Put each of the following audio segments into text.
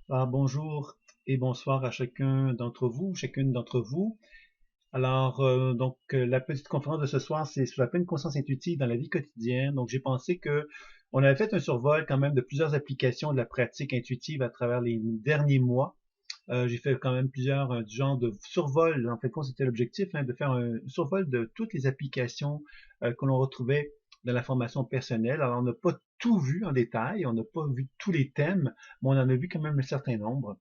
Alors, bonjour et bonsoir à chacun d'entre vous, chacune d'entre vous. Alors, la petite conférence de ce soir, c'est sur la pleine conscience intuitive dans la vie quotidienne. Donc, j'ai pensé que on avait fait un survol quand même de plusieurs applications de la pratique intuitive à travers les derniers mois. J'ai fait quand même plusieurs du genre de survol. En fait, c'était l'objectif, hein, de faire un survol de toutes les applications que l'on retrouvait dans la formation personnelle. Alors, on n'a pas tout vu en détail, on n'a pas vu tous les thèmes, mais on en a vu quand même un certain nombre.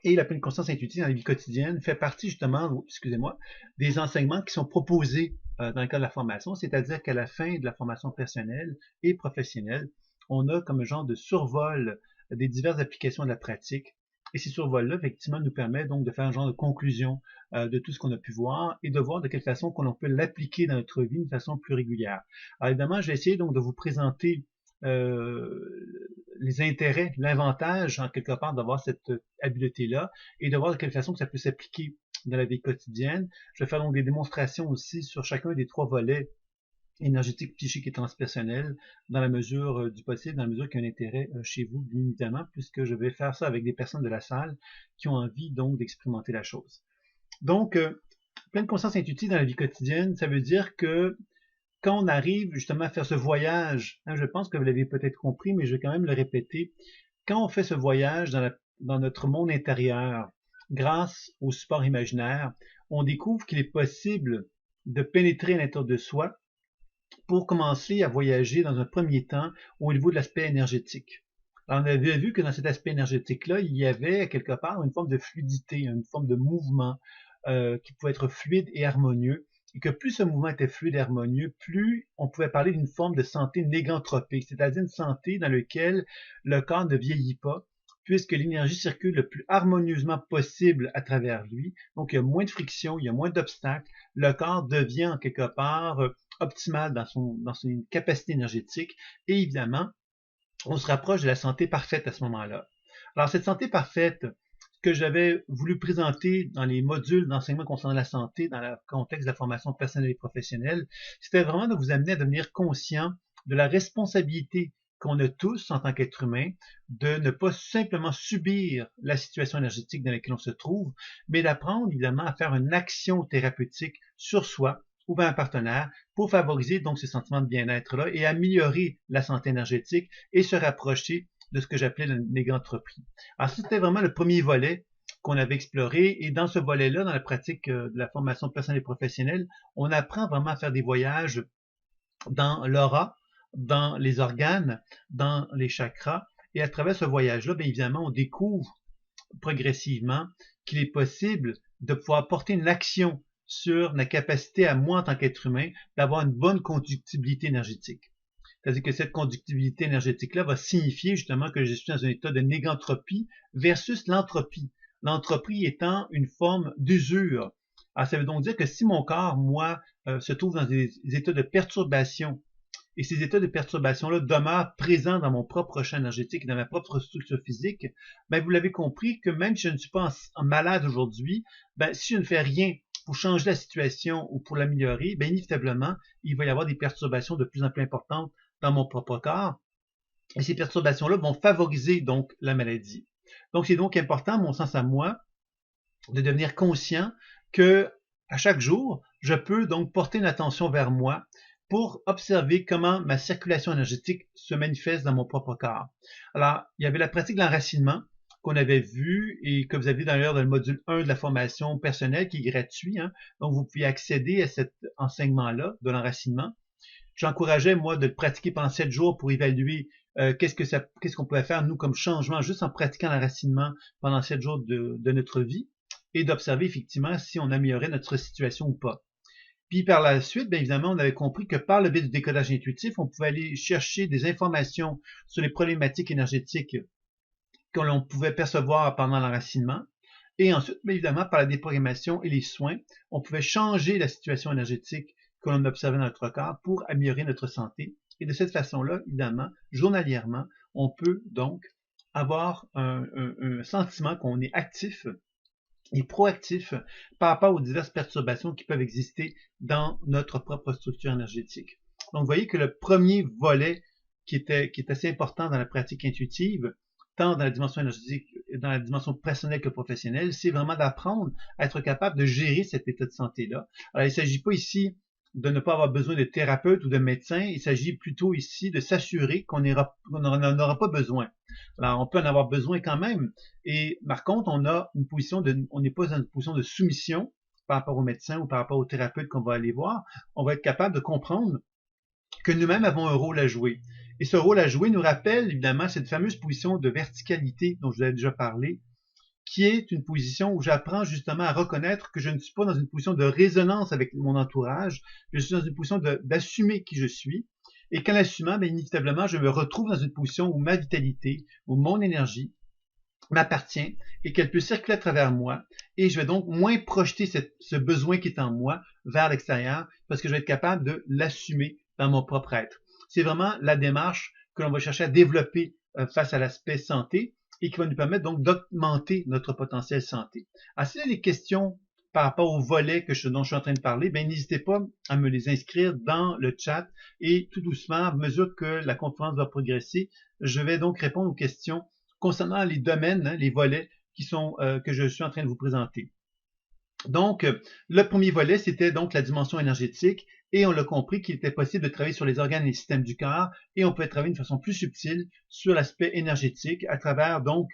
Et la pleine conscience intuitive dans la vie quotidienne fait partie justement, excusez-moi, des enseignements qui sont proposés dans le cadre de la formation, c'est-à-dire qu'à la fin de la formation personnelle et professionnelle, on a comme un genre de survol des diverses applications de la pratique. Et ces survols-là, effectivement, nous permettent donc de faire un genre de conclusion de tout ce qu'on a pu voir et de voir de quelle façon qu'on peut l'appliquer dans notre vie de façon plus régulière. Alors évidemment, je vais essayer donc de vous présenter les intérêts, l'avantage en quelque part d'avoir cette habileté-là et de voir de quelle façon que ça peut s'appliquer dans la vie quotidienne. Je vais faire donc des démonstrations aussi sur chacun des trois volets énergétique, psychique et transpersonnel dans la mesure du possible, dans la mesure qu'il y a un intérêt chez vous, bien évidemment, puisque je vais faire ça avec des personnes de la salle qui ont envie donc d'expérimenter la chose. Donc, pleine conscience intuitive dans la vie quotidienne, ça veut dire que quand on arrive justement à faire ce voyage, hein, je pense que vous l'avez peut-être compris, mais je vais quand même le répéter, quand on fait ce voyage dans notre monde intérieur, grâce au support imaginaire, on découvre qu'il est possible de pénétrer à l'intérieur de soi pour commencer à voyager dans un premier temps au niveau de l'aspect énergétique. Alors, on avait vu que dans cet aspect énergétique-là, il y avait quelque part une forme de fluidité, une forme de mouvement qui pouvait être fluide et harmonieux, et que plus ce mouvement était fluide et harmonieux, plus on pouvait parler d'une forme de santé négantropique, c'est-à-dire une santé dans laquelle le corps ne vieillit pas, puisque l'énergie circule le plus harmonieusement possible à travers lui. Donc, il y a moins de friction, il y a moins d'obstacles. Le corps devient en quelque part optimal dans son capacité énergétique. Et évidemment, on se rapproche de la santé parfaite à ce moment-là. Alors, cette santé parfaite que j'avais voulu présenter dans les modules d'enseignement concernant la santé dans le contexte de la formation personnelle et professionnelle, c'était vraiment de vous amener à devenir conscient de la responsabilité qu'on a tous en tant qu'être humain de ne pas simplement subir la situation énergétique dans laquelle on se trouve, mais d'apprendre évidemment à faire une action thérapeutique sur soi ou bien un partenaire pour favoriser donc ce sentiment de bien-être-là et améliorer la santé énergétique et se rapprocher de ce que j'appelais la négantropie. Alors, c'était vraiment le premier volet qu'on avait exploré. Et dans ce volet-là, dans la pratique de la formation personnelle et professionnelle, on apprend vraiment à faire des voyages dans l'aura, dans les organes, dans les chakras. Et à travers ce voyage-là, bien évidemment, on découvre progressivement qu'il est possible de pouvoir porter une action sur la capacité à moi, en tant qu'être humain, d'avoir une bonne conductibilité énergétique. C'est-à-dire que cette conductibilité énergétique-là va signifier justement que je suis dans un état de négantropie versus l'entropie. L'entropie étant une forme d'usure. Alors, ça veut donc dire que si mon corps, moi, se trouve dans des états de perturbation, et ces états de perturbation-là demeurent présents dans mon propre champ énergétique et dans ma propre structure physique, ben, vous l'avez compris que même si je ne suis pas en malade aujourd'hui, ben, si je ne fais rien pour changer la situation ou pour l'améliorer, ben, inévitablement, il va y avoir des perturbations de plus en plus importantes dans mon propre corps. Et ces perturbations-là vont favoriser donc la maladie. Donc, c'est donc important, à mon sens à moi, de devenir conscient que à chaque jour, je peux donc porter une attention vers moi pour observer comment ma circulation énergétique se manifeste dans mon propre corps. Alors, il y avait la pratique de l'enracinement qu'on avait vu et que vous avez d'ailleurs dans le module 1 de la formation personnelle qui est gratuit. Hein. Donc, vous pouvez accéder à cet enseignement-là de l'enracinement. J'encourageais, moi, de le pratiquer pendant 7 jours pour évaluer qu'est-ce qu'on pouvait faire, nous, comme changement, juste en pratiquant l'enracinement pendant 7 jours de notre vie et d'observer effectivement si on améliorait notre situation ou pas. Puis par la suite, bien évidemment, on avait compris que par le biais du décodage intuitif, on pouvait aller chercher des informations sur les problématiques énergétiques que l'on pouvait percevoir pendant l'enracinement. Et ensuite, bien évidemment, par la déprogrammation et les soins, on pouvait changer la situation énergétique que l'on observait dans notre corps pour améliorer notre santé. Et de cette façon-là, évidemment, journalièrement, on peut donc avoir un sentiment qu'on est actif et proactif par rapport aux diverses perturbations qui peuvent exister dans notre propre structure énergétique. Donc, vous voyez que le premier volet qui est assez important dans la pratique intuitive, tant dans la dimension dans la dimension personnelle que professionnelle, c'est vraiment d'apprendre à être capable de gérer cet état de santé-là. Alors, il ne s'agit pas ici de ne pas avoir besoin de thérapeute ou de médecin, il s'agit plutôt ici de s'assurer qu'on n'en aura pas besoin. Alors, on peut en avoir besoin quand même, et par contre, on n'est pas dans une position de soumission par rapport au médecin ou par rapport au thérapeute qu'on va aller voir. On va être capable de comprendre que nous-mêmes avons un rôle à jouer. Et ce rôle à jouer nous rappelle évidemment cette fameuse position de verticalité dont je vous avais déjà parlé, qui est une position où j'apprends justement à reconnaître que je ne suis pas dans une position de résonance avec mon entourage, je suis dans une position d'assumer qui je suis, et qu'en l'assumant, bien inévitablement, je me retrouve dans une position où ma vitalité, où mon énergie m'appartient et qu'elle peut circuler à travers moi, et je vais donc moins projeter ce besoin qui est en moi vers l'extérieur, parce que je vais être capable de l'assumer dans mon propre être. C'est vraiment la démarche que l'on va chercher à développer face à l'aspect santé, et qui va nous permettre donc d'augmenter notre potentiel santé. Alors, si vous avez des questions par rapport au volet dont je suis en train de parler, bien, n'hésitez pas à me les inscrire dans le chat, et tout doucement, à mesure que la conférence va progresser, je vais donc répondre aux questions concernant les domaines, les volets que je suis en train de vous présenter. Donc, le premier volet, c'était donc la dimension énergétique, et on l'a compris qu'il était possible de travailler sur les organes et les systèmes du corps, et on peut travailler d'une façon plus subtile sur l'aspect énergétique à travers donc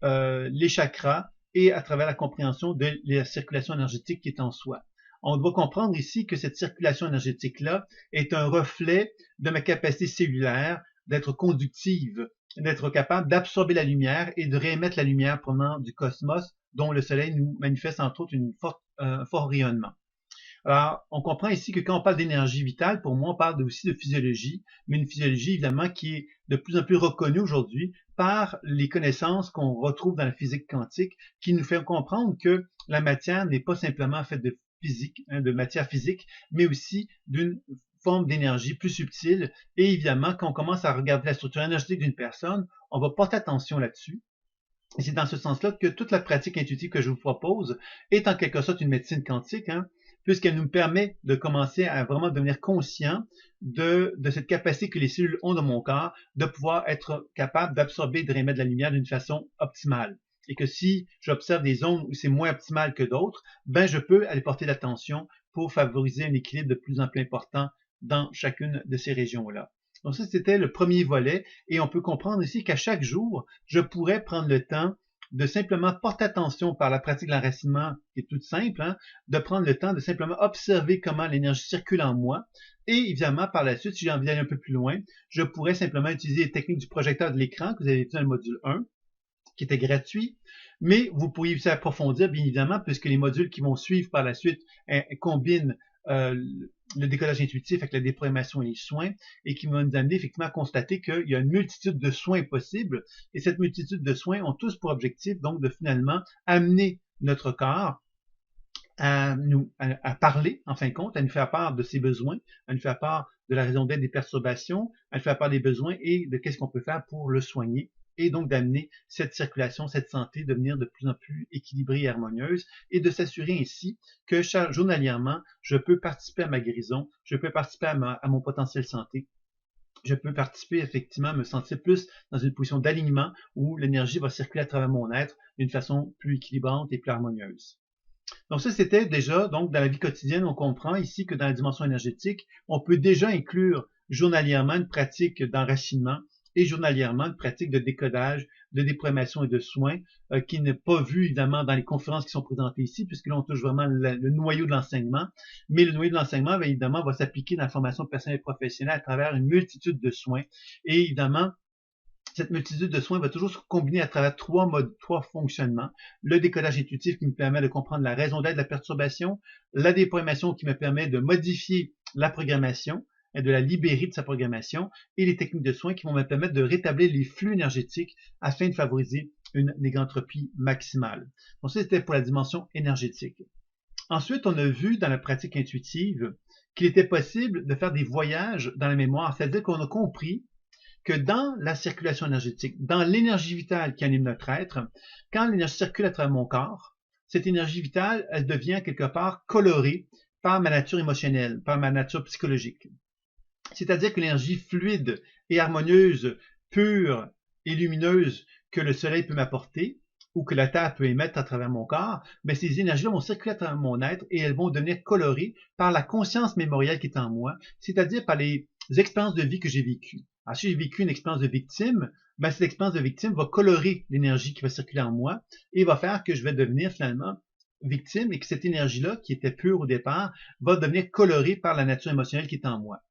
les chakras et à travers la compréhension de la circulation énergétique qui est en soi. On doit comprendre ici que cette circulation énergétique-là est un reflet de ma capacité cellulaire d'être conductive, d'être capable d'absorber la lumière et de réémettre la lumière provenant du cosmos, dont le soleil nous manifeste entre autres un fort rayonnement. Alors, on comprend ici que quand on parle d'énergie vitale, pour moi, on parle aussi de physiologie, mais une physiologie évidemment qui est de plus en plus reconnue aujourd'hui par les connaissances qu'on retrouve dans la physique quantique, qui nous fait comprendre que la matière n'est pas simplement faite de physique, de matière physique, mais aussi d'une forme d'énergie plus subtile. Et évidemment, quand on commence à regarder la structure énergétique d'une personne, on va porter attention là-dessus. Et c'est dans ce sens-là que toute la pratique intuitive que je vous propose est en quelque sorte une médecine quantique, puisqu'elle nous permet de commencer à vraiment devenir conscient de cette capacité que les cellules ont dans mon corps de pouvoir être capable d'absorber et de réémettre de la lumière d'une façon optimale. Et que si j'observe des zones où c'est moins optimal que d'autres, ben je peux aller porter l'attention pour favoriser un équilibre de plus en plus important dans chacune de ces régions-là. Donc ça, c'était le premier volet, et on peut comprendre ici qu'à chaque jour, je pourrais prendre le temps de simplement porter attention par la pratique de l'enracinement, qui est toute simple, de prendre le temps de simplement observer comment l'énergie circule en moi, et évidemment, par la suite, si j'ai envie d'aller un peu plus loin, je pourrais simplement utiliser les techniques du projecteur de l'écran que vous avez vu dans le module 1, qui était gratuit, mais vous pourriez aussi approfondir, bien évidemment, puisque les modules qui vont suivre par la suite combinent le décodage intuitif avec la déprogrammation et les soins, et qui vont nous amener effectivement à constater qu'il y a une multitude de soins possibles, et cette multitude de soins ont tous pour objectif donc de finalement amener notre corps à parler, en fin de compte, à nous faire part de ses besoins, à nous faire part de la raison d'être des perturbations, à nous faire part des besoins et de qu'est-ce qu'on peut faire pour le soigner, et donc d'amener cette circulation, cette santé, devenir de plus en plus équilibrée et harmonieuse, et de s'assurer ainsi que journalièrement, je peux participer à ma guérison, je peux participer à mon potentiel santé, je peux participer effectivement à me sentir plus dans une position d'alignement où l'énergie va circuler à travers mon être d'une façon plus équilibrante et plus harmonieuse. Donc ça, c'était déjà, donc dans la vie quotidienne, on comprend ici que dans la dimension énergétique, on peut déjà inclure journalièrement une pratique d'enracinement et journalièrement une pratique de décodage, de déprogrammation et de soins, qui n'est pas vu évidemment dans les conférences qui sont présentées ici, puisque là on touche vraiment le noyau de l'enseignement, mais le noyau de l'enseignement, bien évidemment, va s'appliquer dans la formation personnelle et professionnelle à travers une multitude de soins, et évidemment, cette multitude de soins va toujours se combiner à travers trois fonctionnements. Le décodage intuitif qui me permet de comprendre la raison d'être de la perturbation, la déprogrammation qui me permet de modifier la programmation et de la libérer de sa programmation, et les techniques de soins qui vont me permettre de rétablir les flux énergétiques afin de favoriser une négantropie maximale. Donc ça, c'était pour la dimension énergétique. Ensuite, on a vu dans la pratique intuitive qu'il était possible de faire des voyages dans la mémoire, c'est-à-dire qu'on a compris que dans la circulation énergétique, dans l'énergie vitale qui anime notre être, quand l'énergie circule à travers mon corps, cette énergie vitale, elle devient quelque part colorée par ma nature émotionnelle, par ma nature psychologique. C'est-à-dire que l'énergie fluide et harmonieuse, pure et lumineuse que le soleil peut m'apporter ou que la Terre peut émettre à travers mon corps, mais ces énergies-là vont circuler à travers mon être et elles vont devenir colorées par la conscience mémorielle qui est en moi, c'est-à-dire par les expériences de vie que j'ai vécues. Alors, si j'ai vécu une expérience de victime, ben, cette expérience de victime va colorer l'énergie qui va circuler en moi et va faire que je vais devenir finalement victime et que cette énergie-là, qui était pure au départ, va devenir colorée par la nature émotionnelle qui est en moi.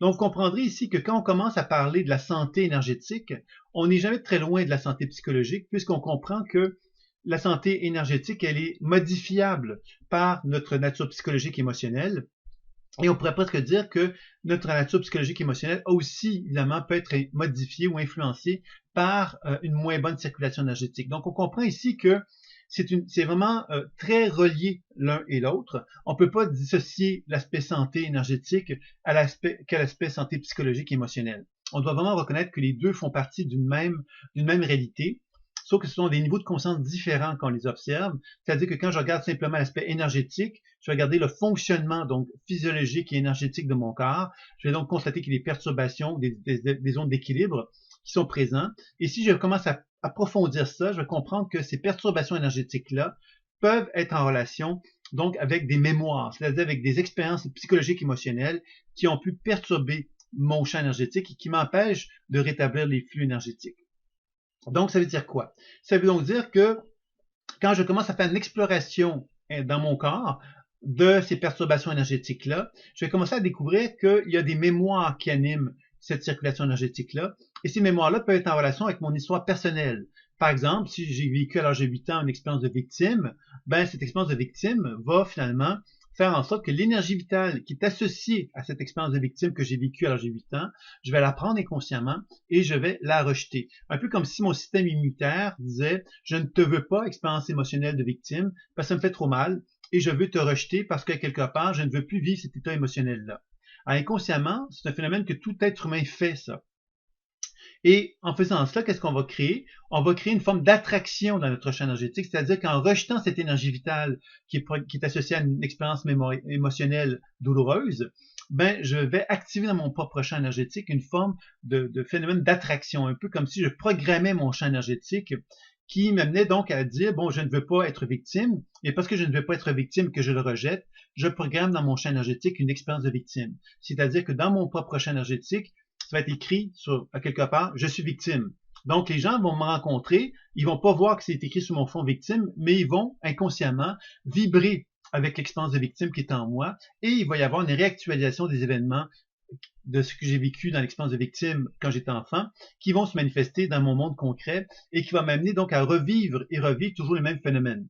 Donc, vous comprendrez ici que quand on commence à parler de la santé énergétique, on n'est jamais très loin de la santé psychologique, puisqu'on comprend que la santé énergétique, elle est modifiable par notre nature psychologique et émotionnelle. Et on pourrait presque dire que notre nature psychologique et émotionnelle aussi, évidemment, peut être modifiée ou influencée par une moins bonne circulation énergétique. Donc, on comprend ici que c'est vraiment très relié l'un et l'autre. On ne peut pas dissocier l'aspect santé énergétique qu'à l'aspect santé psychologique et émotionnelle. On doit vraiment reconnaître que les deux font partie d'une même réalité, sauf que ce sont des niveaux de conscience différents quand on les observe. C'est-à-dire que quand je regarde simplement l'aspect énergétique, je vais regarder le fonctionnement donc physiologique et énergétique de mon corps. Je vais donc constater qu'il y a des perturbations, des zones d'équilibre qui sont présentes. Et si je commence à approfondir ça, je vais comprendre que ces perturbations énergétiques-là peuvent être en relation donc avec des mémoires, c'est-à-dire avec des expériences psychologiques émotionnelles qui ont pu perturber mon champ énergétique et qui m'empêchent de rétablir les flux énergétiques. Donc, ça veut dire quoi? Ça veut donc dire que quand je commence à faire une exploration dans mon corps de ces perturbations énergétiques-là, je vais commencer à découvrir qu'il y a des mémoires qui animent cette circulation énergétique-là. Et ces mémoires-là peuvent être en relation avec mon histoire personnelle. Par exemple, si j'ai vécu à l'âge de 8 ans une expérience de victime, ben cette expérience de victime va finalement faire en sorte que l'énergie vitale qui est associée à cette expérience de victime que j'ai vécue à l'âge de 8 ans, je vais la prendre inconsciemment et je vais la rejeter. Un peu comme si mon système immunitaire disait « Je ne te veux pas, expérience émotionnelle de victime, parce que ça me fait trop mal et je veux te rejeter parce que quelque part, je ne veux plus vivre cet état émotionnel-là. » Alors, inconsciemment, c'est un phénomène que tout être humain fait, ça. Et en faisant cela, qu'est-ce qu'on va créer? On va créer une forme d'attraction dans notre champ énergétique, c'est-à-dire qu'en rejetant cette énergie vitale qui est associée à une expérience émotionnelle douloureuse, ben, je vais activer dans mon propre champ énergétique une forme de phénomène d'attraction, un peu comme si je programmais mon champ énergétique qui m'amenait donc à dire, bon, je ne veux pas être victime, et parce que je ne veux pas être victime, que je le rejette, je programme dans mon champ énergétique une expérience de victime. C'est-à-dire que dans mon propre champ énergétique, ça va être écrit à quelque part, je suis victime. Donc, les gens vont me rencontrer, ils vont pas voir que c'est écrit sur mon fond victime, mais ils vont inconsciemment vibrer avec l'expérience de victime qui est en moi, et il va y avoir une réactualisation des événements de ce que j'ai vécu dans l'expérience de victime quand j'étais enfant, qui vont se manifester dans mon monde concret et qui va m'amener donc à revivre et revivre toujours les mêmes phénomènes.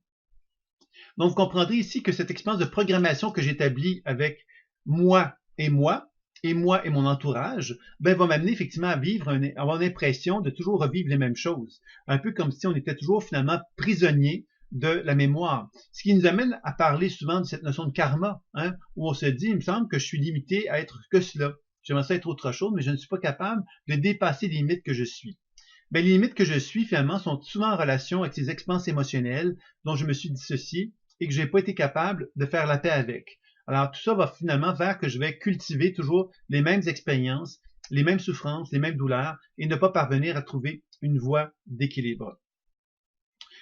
Donc, vous comprendrez ici que cette expérience de programmation que j'établis avec moi et mon entourage, ben, va m'amener effectivement à avoir l'impression de toujours revivre les mêmes choses. Un peu comme si on était toujours finalement prisonnier de la mémoire. Ce qui nous amène à parler souvent de cette notion de karma, hein, où on se dit, il me semble que je suis limité à être que cela. J'aimerais ça être autre chose, mais je ne suis pas capable de dépasser les limites que je suis. Ben, les limites que je suis, finalement, sont souvent en relation avec ces expériences émotionnelles dont je me suis dissocié et que je n'ai pas été capable de faire la paix avec. Alors, tout ça va finalement faire que je vais cultiver toujours les mêmes expériences, les mêmes souffrances, les mêmes douleurs et ne pas parvenir à trouver une voie d'équilibre.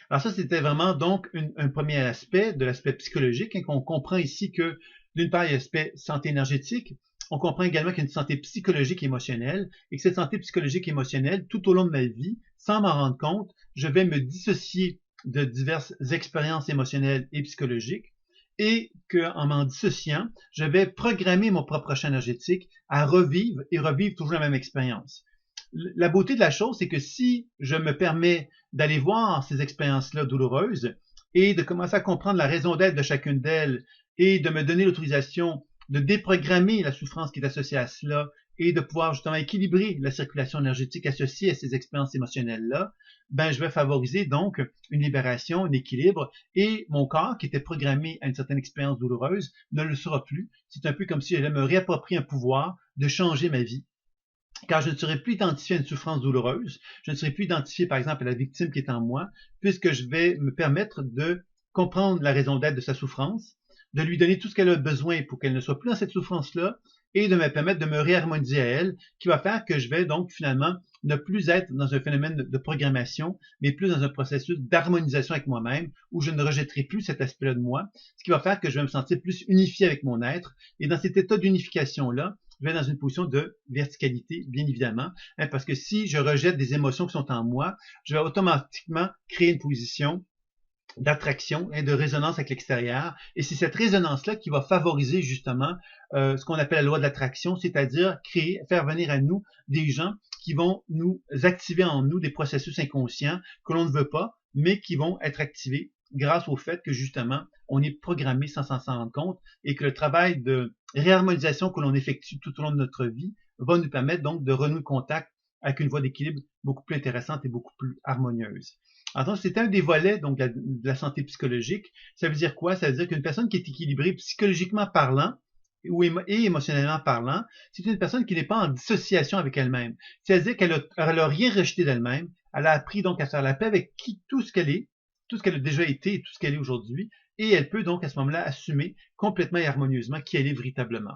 Alors ça, c'était vraiment donc un premier aspect de l'aspect psychologique, hein, qu'on comprend ici que d'une part, il y a l'aspect santé énergétique, on comprend également qu'il y a une santé psychologique et émotionnelle, et que cette santé psychologique et émotionnelle, tout au long de ma vie, sans m'en rendre compte, je vais me dissocier de diverses expériences émotionnelles et psychologiques, et qu'en m'en dissociant, je vais programmer mon propre champ énergétique à revivre et revivre toujours la même expérience. La beauté de la chose, c'est que si je me permets d'aller voir ces expériences-là douloureuses et de commencer à comprendre la raison d'être de chacune d'elles et de me donner l'autorisation de déprogrammer la souffrance qui est associée à cela et de pouvoir justement équilibrer la circulation énergétique associée à ces expériences émotionnelles-là, ben je vais favoriser donc une libération, un équilibre, et mon corps qui était programmé à une certaine expérience douloureuse ne le sera plus. C'est un peu comme si j'allais me réapproprier un pouvoir de changer ma vie. Car je ne serai plus identifié à une souffrance douloureuse, je ne serai plus identifié par exemple à la victime qui est en moi, puisque je vais me permettre de comprendre la raison d'être de sa souffrance, de lui donner tout ce qu'elle a besoin pour qu'elle ne soit plus dans cette souffrance-là, et de me permettre de me réharmoniser à elle, qui va faire que je vais donc finalement ne plus être dans un phénomène de programmation, mais plus dans un processus d'harmonisation avec moi-même, où je ne rejetterai plus cet aspect-là de moi, ce qui va faire que je vais me sentir plus unifié avec mon être. Et dans cet état d'unification-là, je vais être dans une position de verticalité, bien évidemment, hein, parce que si je rejette des émotions qui sont en moi, je vais automatiquement créer une position d'attraction et de résonance avec l'extérieur. Et c'est cette résonance-là qui va favoriser justement ce qu'on appelle la loi de l'attraction, c'est-à-dire faire venir à nous des gens qui vont nous activer en nous des processus inconscients que l'on ne veut pas, mais qui vont être activés grâce au fait que justement, on est programmé sans s'en rendre compte et que le travail de réharmonisation que l'on effectue tout au long de notre vie va nous permettre donc de renouer le contact avec une voie d'équilibre beaucoup plus intéressante et beaucoup plus harmonieuse. Alors, c'est un des volets donc, de la santé psychologique. Ça veut dire quoi? Ça veut dire qu'une personne qui est équilibrée psychologiquement parlant et émotionnellement parlant, c'est une personne qui n'est pas en dissociation avec elle-même. C'est-à-dire qu'elle n'a rien rejeté d'elle-même. Elle a appris donc à faire la paix avec tout ce qu'elle est, tout ce qu'elle a déjà été et tout ce qu'elle est aujourd'hui. Et elle peut donc à ce moment-là assumer complètement et harmonieusement qui elle est véritablement.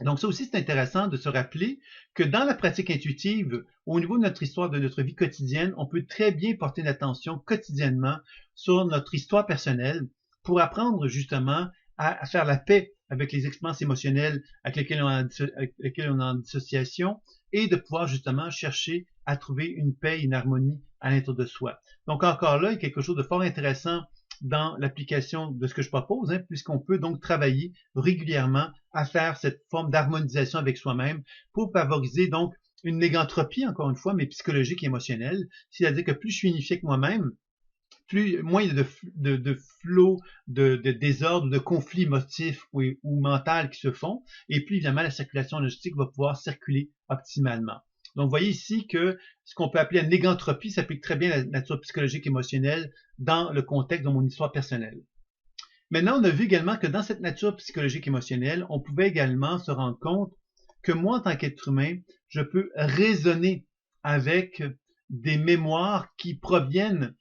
Donc ça aussi, c'est intéressant de se rappeler que dans la pratique intuitive, au niveau de notre histoire, de notre vie quotidienne, on peut très bien porter l'attention quotidiennement sur notre histoire personnelle pour apprendre justement à faire la paix avec les expériences émotionnelles avec lesquelles on est en dissociation et de pouvoir justement chercher à trouver une paix, une harmonie à l'intérieur de soi. Donc encore là, il y a quelque chose de fort intéressant dans l'application de ce que je propose, hein, puisqu'on peut donc travailler régulièrement à faire cette forme d'harmonisation avec soi-même pour favoriser donc une négantropie, encore une fois, mais psychologique et émotionnelle. C'est-à-dire que plus je suis unifié avec moi-même, moins il y a de flots, de désordre, de conflits émotifs ou mentaux qui se font, et plus évidemment la circulation énergétique va pouvoir circuler optimalement. Donc, vous voyez ici que ce qu'on peut appeler la négantropie s'applique très bien à la nature psychologique et émotionnelle dans le contexte de mon histoire personnelle. Maintenant, on a vu également que dans cette nature psychologique et émotionnelle, on pouvait également se rendre compte que moi, en tant qu'être humain, je peux raisonner avec des mémoires qui proviennent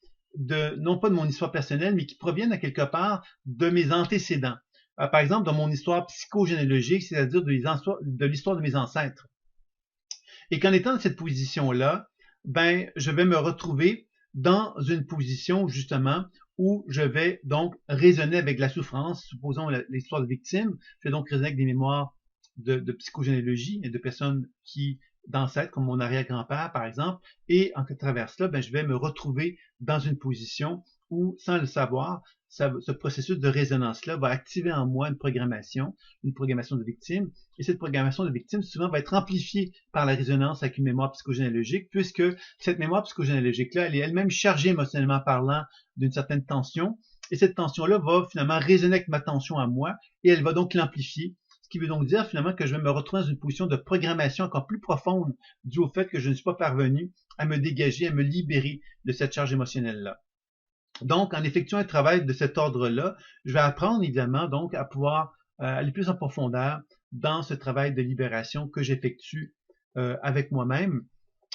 non pas de mon histoire personnelle, mais qui proviennent à quelque part de mes antécédents. Par exemple, dans mon histoire psychogénéalogique, c'est-à-dire de l'histoire de mes ancêtres. Et qu'en étant dans cette position-là, ben, je vais me retrouver dans une position, justement, où je vais donc raisonner avec la souffrance, supposons l'histoire de victime, je vais donc raisonner avec des mémoires de psychogénéalogie et de personnes d'ancêtres, comme mon arrière-grand-père, par exemple, et en travers cela, ben, je vais me retrouver dans une position où, sans le savoir, ce processus de résonance-là va activer en moi une programmation de victime, et cette programmation de victime, souvent, va être amplifiée par la résonance avec une mémoire psychogénéalogique, puisque cette mémoire psychogénéalogique-là, elle est elle-même chargée émotionnellement parlant d'une certaine tension, et cette tension-là va finalement résonner avec ma tension à moi, et elle va donc l'amplifier, ce qui veut donc dire finalement que je vais me retrouver dans une position de programmation encore plus profonde due au fait que je ne suis pas parvenu à me dégager, à me libérer de cette charge émotionnelle-là. Donc, en effectuant un travail de cet ordre-là, je vais apprendre évidemment donc à pouvoir aller plus en profondeur dans ce travail de libération que j'effectue avec moi-même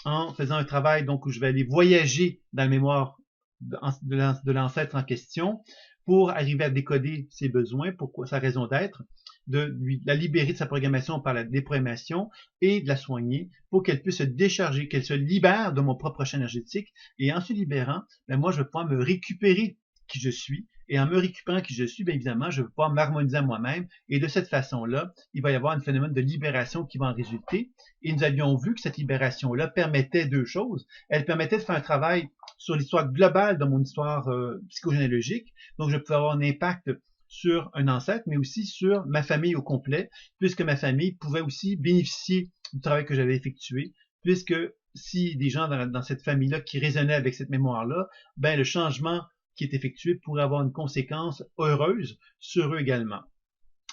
en faisant un travail donc où je vais aller voyager dans la mémoire de l'ancêtre en question pour arriver à décoder ses besoins, pour sa raison d'être, de la libérer de sa programmation par la déprogrammation et de la soigner pour qu'elle puisse se décharger, qu'elle se libère de mon propre champ énergétique. Et en se libérant, ben moi, je vais pouvoir me récupérer qui je suis. Et en me récupérant qui je suis, bien évidemment, je vais pouvoir m'harmoniser à moi-même. Et de cette façon-là, il va y avoir un phénomène de libération qui va en résulter. Et nous avions vu que cette libération-là permettait deux choses. Elle permettait de faire un travail sur l'histoire globale de mon histoire psychogénéalogique. Donc, je pouvais avoir un impact sur un ancêtre, mais aussi sur ma famille au complet, puisque ma famille pouvait aussi bénéficier du travail que j'avais effectué, puisque si des gens dans cette famille-là qui résonnaient avec cette mémoire-là, ben le changement qui est effectué pourrait avoir une conséquence heureuse sur eux également.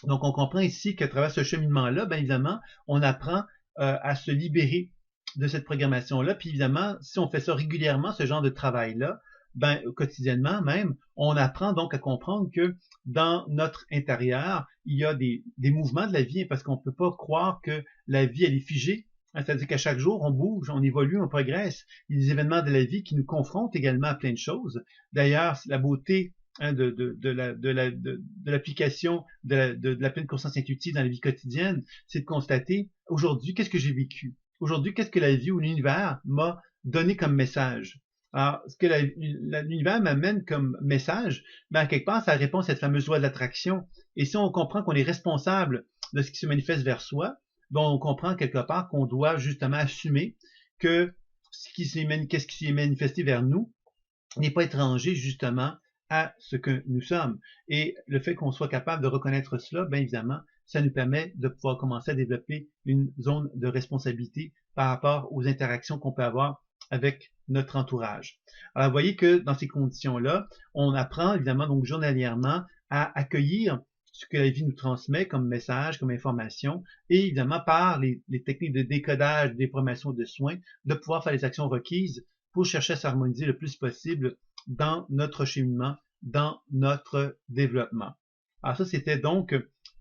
Donc, on comprend ici qu'à travers ce cheminement-là, bien évidemment, on apprend à se libérer de cette programmation-là. Puis évidemment, si on fait ça régulièrement, ce genre de travail-là, ben, quotidiennement même, on apprend donc à comprendre que dans notre intérieur, il y a des mouvements de la vie, parce qu'on ne peut pas croire que la vie, elle est figée. C'est-à-dire qu'à chaque jour, on bouge, on évolue, on progresse. Il y a des événements de la vie qui nous confrontent également à plein de choses. D'ailleurs, la beauté de l'application de la pleine conscience intuitive dans la vie quotidienne, c'est de constater aujourd'hui, qu'est-ce que j'ai vécu? aujourd'hui, qu'est-ce que la vie ou l'univers m'a donné comme message? Alors, ce que l'univers m'amène comme message, ben, quelque part, ça répond à cette fameuse loi de l'attraction. Et si on comprend qu'on est responsable de ce qui se manifeste vers soi, ben, on comprend quelque part qu'on doit justement assumer que qu'est-ce qui s'est manifesté vers nous n'est pas étranger justement à ce que nous sommes. Et le fait qu'on soit capable de reconnaître cela, bien évidemment, ça nous permet de pouvoir commencer à développer une zone de responsabilité par rapport aux interactions qu'on peut avoir avec notre entourage. Alors, vous voyez que dans ces conditions-là, on apprend évidemment donc journalièrement à accueillir ce que la vie nous transmet comme message, comme information, et évidemment par les techniques de décodage, de déprogrammation de soins, de pouvoir faire les actions requises pour chercher à s'harmoniser le plus possible dans notre cheminement, dans notre développement. Alors ça, c'était donc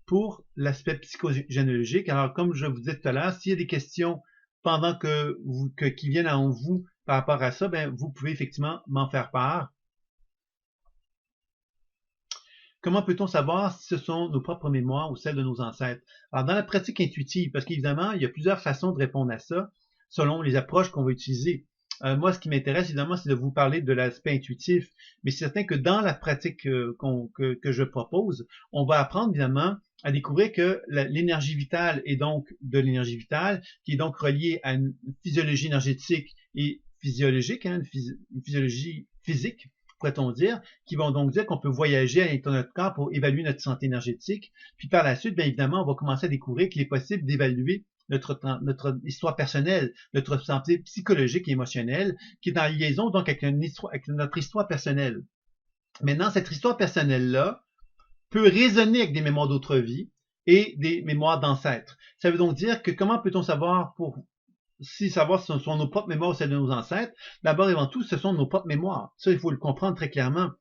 pour l'aspect psychogénéalogique. Alors, comme je vous disais tout à l'heure, s'il y a des questions pendant qui viennent en vous par rapport à ça, ben, vous pouvez effectivement m'en faire part. Comment peut-on savoir si ce sont nos propres mémoires ou celles de nos ancêtres? Alors, dans la pratique intuitive, parce qu'évidemment, il y a plusieurs façons de répondre à ça, selon les approches qu'on va utiliser. Moi, ce qui m'intéresse, évidemment, c'est de vous parler de l'aspect intuitif, mais c'est certain que dans la pratique que je propose, on va apprendre, évidemment, à découvrir que l'énergie vitale est donc de l'énergie vitale, qui est donc reliée à une physiologie énergétique et physiologique, hein, une physiologie physique, pourrait-on dire, qui vont donc dire qu'on peut voyager à l'intérieur de notre corps pour évaluer notre santé énergétique. Puis par la suite, bien évidemment, on va commencer à découvrir qu'il est possible d'évaluer notre histoire personnelle, notre santé psychologique et émotionnelle, qui est en liaison donc avec notre histoire personnelle. Maintenant, cette histoire personnelle-là peut résonner avec des mémoires d'autres vies et des mémoires d'ancêtres. Ça veut donc dire que comment peut-on savoir savoir si ce sont nos propres mémoires ou celles de nos ancêtres? D'abord et avant tout, ce sont nos propres mémoires. Ça, il faut le comprendre très clairement.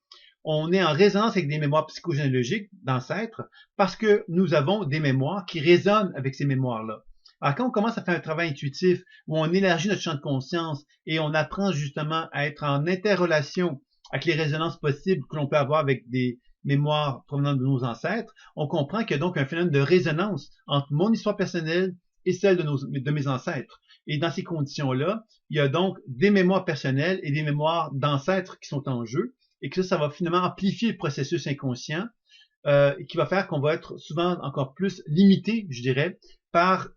On est en résonance avec des mémoires psychogénéalogiques d'ancêtres parce que nous avons des mémoires qui résonnent avec ces mémoires-là. Alors, quand on commence à faire un travail intuitif où on élargit notre champ de conscience et on apprend justement à être en interrelation avec les résonances possibles que l'on peut avoir avec des mémoires provenant de nos ancêtres, on comprend qu'il y a donc un phénomène de résonance entre mon histoire personnelle et celle de mes ancêtres. Et dans ces conditions-là, il y a donc des mémoires personnelles et des mémoires d'ancêtres qui sont en jeu, et que ça va finalement amplifier le processus inconscient, qui va faire qu'on va être souvent encore plus limité, je dirais, par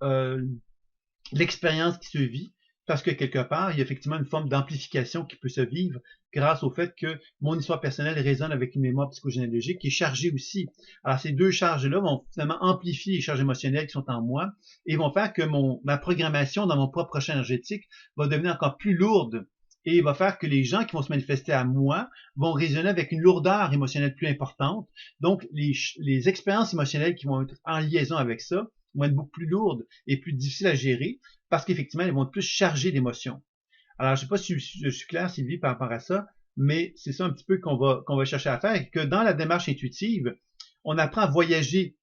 l'expérience qui se vit, parce que quelque part, il y a effectivement une forme d'amplification qui peut se vivre grâce au fait que mon histoire personnelle résonne avec une mémoire psychogénéalogique qui est chargée aussi. Alors ces deux charges-là vont finalement amplifier les charges émotionnelles qui sont en moi et vont faire que ma programmation dans mon propre champ énergétique va devenir encore plus lourde et va faire que les gens qui vont se manifester à moi vont résonner avec une lourdeur émotionnelle plus importante. Donc les expériences émotionnelles qui vont être en liaison avec ça vont être beaucoup plus lourdes et plus difficiles à gérer parce qu'effectivement, elles vont être plus chargées d'émotions. Alors, je ne sais pas si je suis clair, Sylvie, par rapport à ça, mais c'est ça un petit peu qu'on va chercher à faire, et que dans la démarche intuitive, on apprend à voyager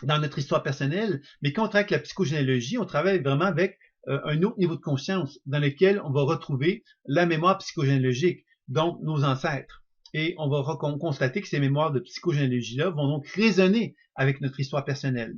dans notre histoire personnelle, mais quand on travaille avec la psychogénéalogie, on travaille vraiment avec un autre niveau de conscience dans lequel on va retrouver la mémoire psychogénéalogique, donc nos ancêtres. Et on va constater que ces mémoires de psychogénéalogie-là vont donc résonner avec notre histoire personnelle.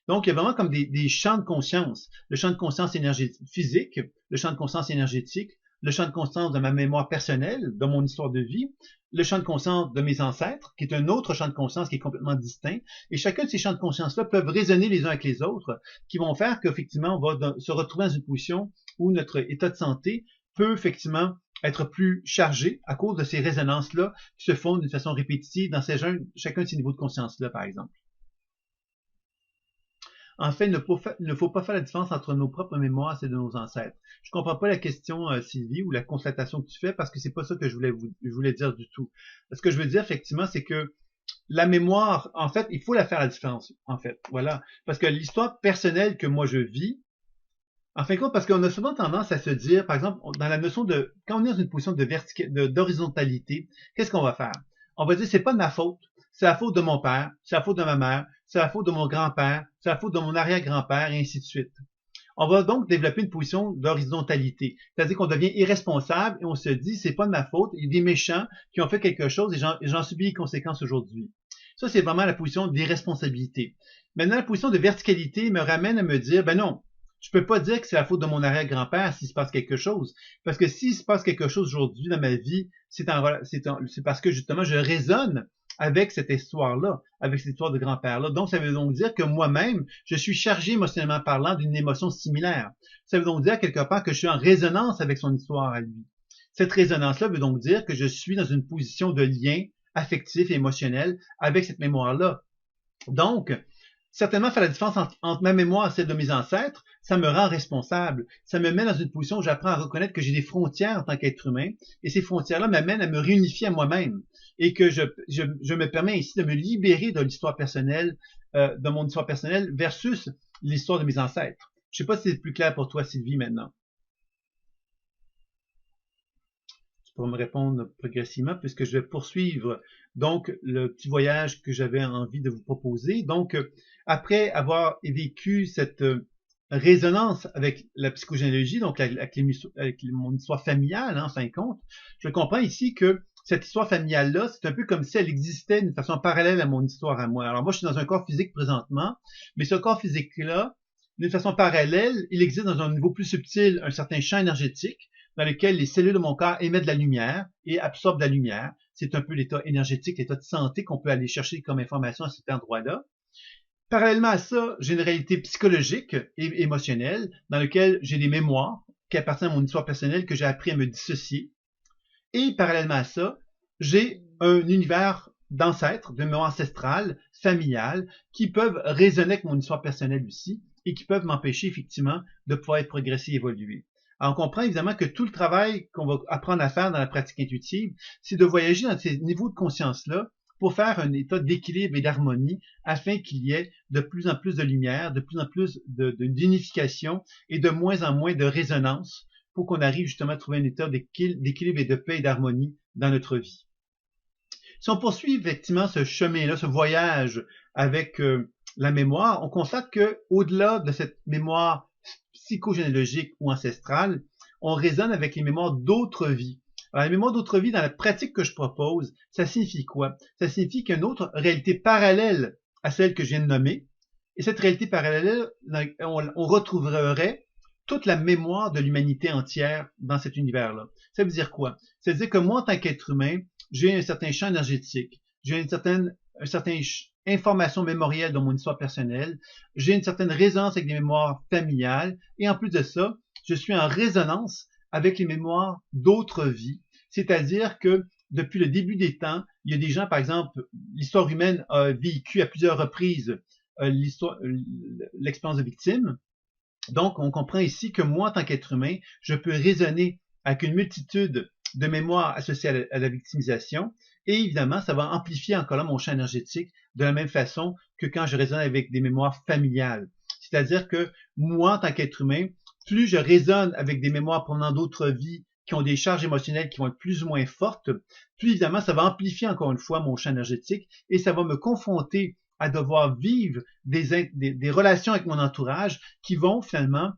Donc, il y a vraiment comme des champs de conscience. Le champ de conscience énergétique physique, le champ de conscience énergétique, le champ de conscience de ma mémoire personnelle, de mon histoire de vie, le champ de conscience de mes ancêtres, qui est un autre champ de conscience qui est complètement distinct. Et chacun de ces champs de conscience-là peuvent résonner les uns avec les autres, qui vont faire qu'effectivement, on va se retrouver dans une position où notre état de santé peut effectivement être plus chargé à cause de ces résonances-là qui se font d'une façon répétitive dans chacun de ces niveaux de conscience-là, par exemple. En fait, il ne faut pas faire la différence entre nos propres mémoires et celles de nos ancêtres. Je comprends pas la question, Sylvie, ou la constatation que tu fais, parce que c'est pas ça que je voulais dire du tout. Ce que je veux dire, effectivement, c'est que la mémoire, en fait, il faut la faire la différence, en fait. Voilà. Parce que l'histoire personnelle que moi je vis, en fin de compte, parce qu'on a souvent tendance à se dire, par exemple, dans la notion de, quand on est dans une position d'horizontalité, qu'est-ce qu'on va faire? On va dire, c'est pas de ma faute. C'est la faute de mon père, c'est la faute de ma mère, c'est la faute de mon grand-père, c'est la faute de mon arrière-grand-père, et ainsi de suite. On va donc développer une position d'horizontalité. C'est-à-dire qu'on devient irresponsable et on se dit, c'est pas de ma faute, il y a des méchants qui ont fait quelque chose et j'en subis les conséquences aujourd'hui. Ça, c'est vraiment la position d'irresponsabilité. Maintenant, la position de verticalité me ramène à me dire, ben non, Je peux pas dire que c'est la faute de mon arrière-grand-père s'il se passe quelque chose. Parce que s'il se passe quelque chose aujourd'hui dans ma vie, c'est parce que justement, je résonne avec cette histoire-là, avec cette histoire de grand-père-là. Donc, ça veut donc dire que moi-même, je suis chargé émotionnellement parlant d'une émotion similaire. Ça veut donc dire quelque part que je suis en résonance avec son histoire à lui. Cette résonance-là veut donc dire que je suis dans une position de lien affectif et émotionnel avec cette mémoire-là. Donc, certainement faire la différence entre ma mémoire et celle de mes ancêtres, ça me rend responsable. Ça me met dans une position où j'apprends à reconnaître que j'ai des frontières en tant qu'être humain, et ces frontières-là m'amènent à me réunifier à moi-même, et que je me permets ainsi de me libérer de l'histoire personnelle, de mon histoire personnelle versus l'histoire de mes ancêtres. Je ne sais pas si c'est plus clair pour toi, Sylvie, maintenant. Pour me répondre progressivement, puisque je vais poursuivre donc le petit voyage que j'avais envie de vous proposer. Donc, après avoir vécu cette résonance avec la psychogénéalogie, donc avec mon histoire familiale, hein, en fin de compte, je comprends ici que cette histoire familiale-là, c'est un peu comme si elle existait d'une façon parallèle à mon histoire à moi. Alors moi, je suis dans un corps physique présentement, mais ce corps physique-là, d'une façon parallèle, il existe dans un niveau plus subtil un certain champ énergétique dans lequel les cellules de mon corps émettent de la lumière et absorbent de la lumière. C'est un peu l'état énergétique, l'état de santé qu'on peut aller chercher comme information à cet endroit-là. Parallèlement à ça, j'ai une réalité psychologique et émotionnelle dans laquelle j'ai des mémoires qui appartiennent à mon histoire personnelle que j'ai appris à me dissocier. Et parallèlement à ça, j'ai un univers d'ancêtres, de mémoire ancestrale, familiale, qui peuvent résonner avec mon histoire personnelle aussi et qui peuvent m'empêcher effectivement de pouvoir être progressé et évoluer. Alors, on comprend évidemment que tout le travail qu'on va apprendre à faire dans la pratique intuitive, c'est de voyager dans ces niveaux de conscience-là pour faire un état d'équilibre et d'harmonie afin qu'il y ait de plus en plus de lumière, de plus en plus d'unification et de moins en moins de résonance pour qu'on arrive justement à trouver un état d'équilibre et de paix et d'harmonie dans notre vie. Si on poursuit effectivement ce chemin-là, ce voyage avec la mémoire, on constate que au-delà de cette mémoire psychogénéalogique ou ancestrale, on résonne avec les mémoires d'autres vies. Alors, la mémoire d'autres vies, dans la pratique que je propose, ça signifie quoi? Ça signifie qu'il y a une autre réalité parallèle à celle que je viens de nommer. Et cette réalité parallèle, on retrouverait toute la mémoire de l'humanité entière dans cet univers-là. Ça veut dire quoi? Ça veut dire que moi, en tant qu'être humain, j'ai un certain champ énergétique, j'ai un certain information mémorielle dans mon histoire personnelle, j'ai une certaine résonance avec des mémoires familiales, et en plus de ça, je suis en résonance avec les mémoires d'autres vies, c'est-à-dire que depuis le début des temps, il y a des gens, par exemple, l'histoire humaine a vécu à plusieurs reprises l'expérience de victime. Donc, on comprend ici que moi, en tant qu'être humain, je peux raisonner avec une multitude de mémoires associées à la victimisation, et évidemment, ça va amplifier encore là mon champ énergétique de la même façon que quand je résonne avec des mémoires familiales. C'est-à-dire que moi, en tant qu'être humain, plus je résonne avec des mémoires provenant d'autres vies qui ont des charges émotionnelles qui vont être plus ou moins fortes, plus évidemment, ça va amplifier encore une fois mon champ énergétique et ça va me confronter à devoir vivre des relations avec mon entourage qui vont finalement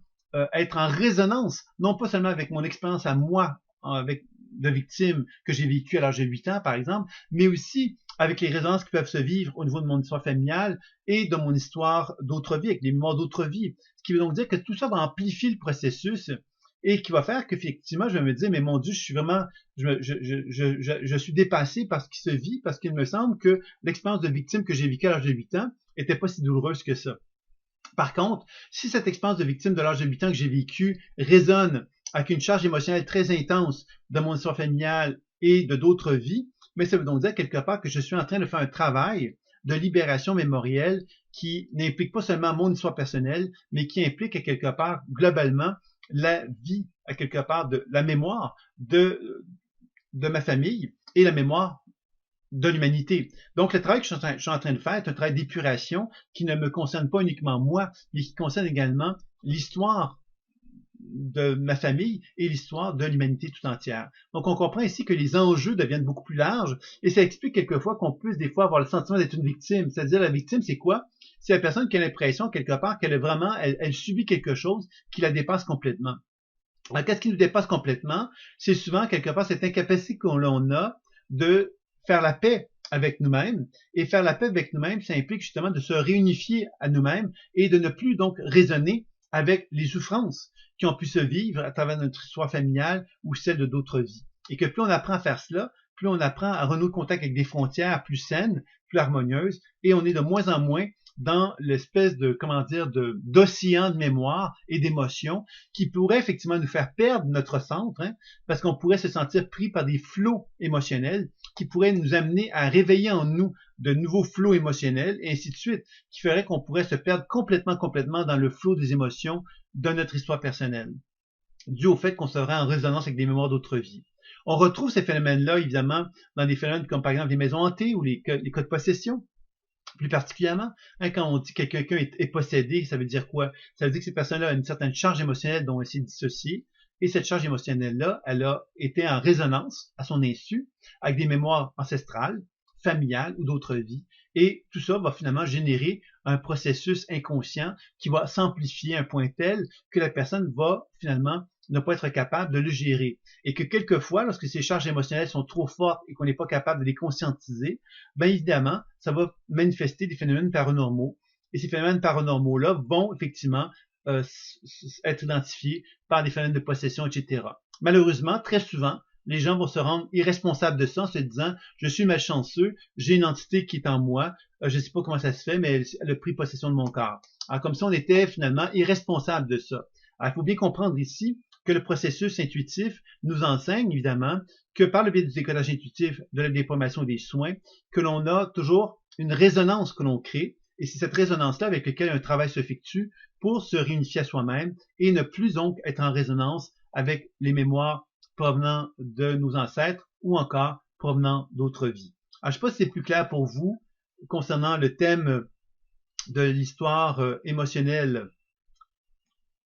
être en résonance, non pas seulement avec mon expérience à moi, avec de victimes que j'ai vécues à l'âge de 8 ans, par exemple, mais aussi avec les résonances qui peuvent se vivre au niveau de mon histoire familiale et de mon histoire d'autres vies, avec les mémoires d'autres vies. Ce qui veut donc dire que tout ça va amplifier le processus et qui va faire qu'effectivement, je vais me dire, mais mon Dieu, je suis vraiment, je suis dépassé par ce qui se vit, parce qu'il me semble que l'expérience de victime que j'ai vécue à l'âge de 8 ans était pas si douloureuse que ça. Par contre, si cette expérience de victime de l'âge de 8 ans que j'ai vécue résonne avec une charge émotionnelle très intense de mon histoire familiale et de d'autres vies, mais ça veut donc dire quelque part que je suis en train de faire un travail de libération mémorielle qui n'implique pas seulement mon histoire personnelle, mais qui implique à quelque part globalement la vie, à quelque part de la mémoire de ma famille et la mémoire de l'humanité. Donc, le travail que je suis en train de faire est un travail d'épuration qui ne me concerne pas uniquement moi, mais qui concerne également l'histoire de ma famille et l'histoire de l'humanité tout entière. Donc, on comprend ici que les enjeux deviennent beaucoup plus larges et ça explique quelquefois qu'on puisse des fois avoir le sentiment d'être une victime. C'est-à-dire, la victime, c'est quoi? C'est la personne qui a l'impression, quelque part, qu'elle est vraiment, elle subit quelque chose qui la dépasse complètement. Alors, qu'est-ce qui nous dépasse complètement? C'est souvent, quelque part, cette incapacité qu'on a de faire la paix avec nous-mêmes. Et faire la paix avec nous-mêmes, ça implique justement de se réunifier à nous-mêmes et de ne plus donc raisonner avec les souffrances qui ont pu se vivre à travers notre histoire familiale ou celle de d'autres vies. Et que plus on apprend à faire cela, plus on apprend à renouer contact avec des frontières plus saines, plus harmonieuses, et on est de moins en moins dans l'espèce de, comment dire, d'océan de mémoire et d'émotions qui pourrait effectivement nous faire perdre notre centre, hein, parce qu'on pourrait se sentir pris par des flots émotionnels qui pourraient nous amener à réveiller en nous de nouveaux flots émotionnels, et ainsi de suite, qui ferait qu'on pourrait se perdre complètement dans le flot des émotions de notre histoire personnelle, dû au fait qu'on serait en résonance avec des mémoires d'autres vies. On retrouve ces phénomènes-là, évidemment, dans des phénomènes comme par exemple les maisons hantées ou les cas de possession. Plus particulièrement, hein, quand on dit que quelqu'un est possédé, ça veut dire quoi? Ça veut dire que cette personne-là a une certaine charge émotionnelle dont elle s'est dissociée, et cette charge émotionnelle-là, elle a été en résonance, à son insu, avec des mémoires ancestrales, familiales ou d'autres vies, et tout ça va finalement générer un processus inconscient qui va s'amplifier à un point tel que la personne va finalement ne pas être capable de le gérer. Et que quelquefois, lorsque ces charges émotionnelles sont trop fortes et qu'on n'est pas capable de les conscientiser, bien évidemment, ça va manifester des phénomènes paranormaux. Et ces phénomènes paranormaux-là vont effectivement être identifiés par des phénomènes de possession, etc. Malheureusement, très souvent, les gens vont se rendre irresponsables de ça en se disant « je suis malchanceux, j'ai une entité qui est en moi, je ne sais pas comment ça se fait, mais elle a pris possession de mon corps. » Alors comme si on était finalement irresponsable de ça. Alors il faut bien comprendre ici que le processus intuitif nous enseigne évidemment que par le biais du décodage intuitif, de la déformation des soins, que l'on a toujours une résonance que l'on crée, et c'est cette résonance-là avec laquelle un travail s'effectue pour se réunifier à soi-même et ne plus donc être en résonance avec les mémoires provenant de nos ancêtres ou encore provenant d'autres vies. Alors, je ne sais pas si c'est plus clair pour vous concernant le thème de l'histoire émotionnelle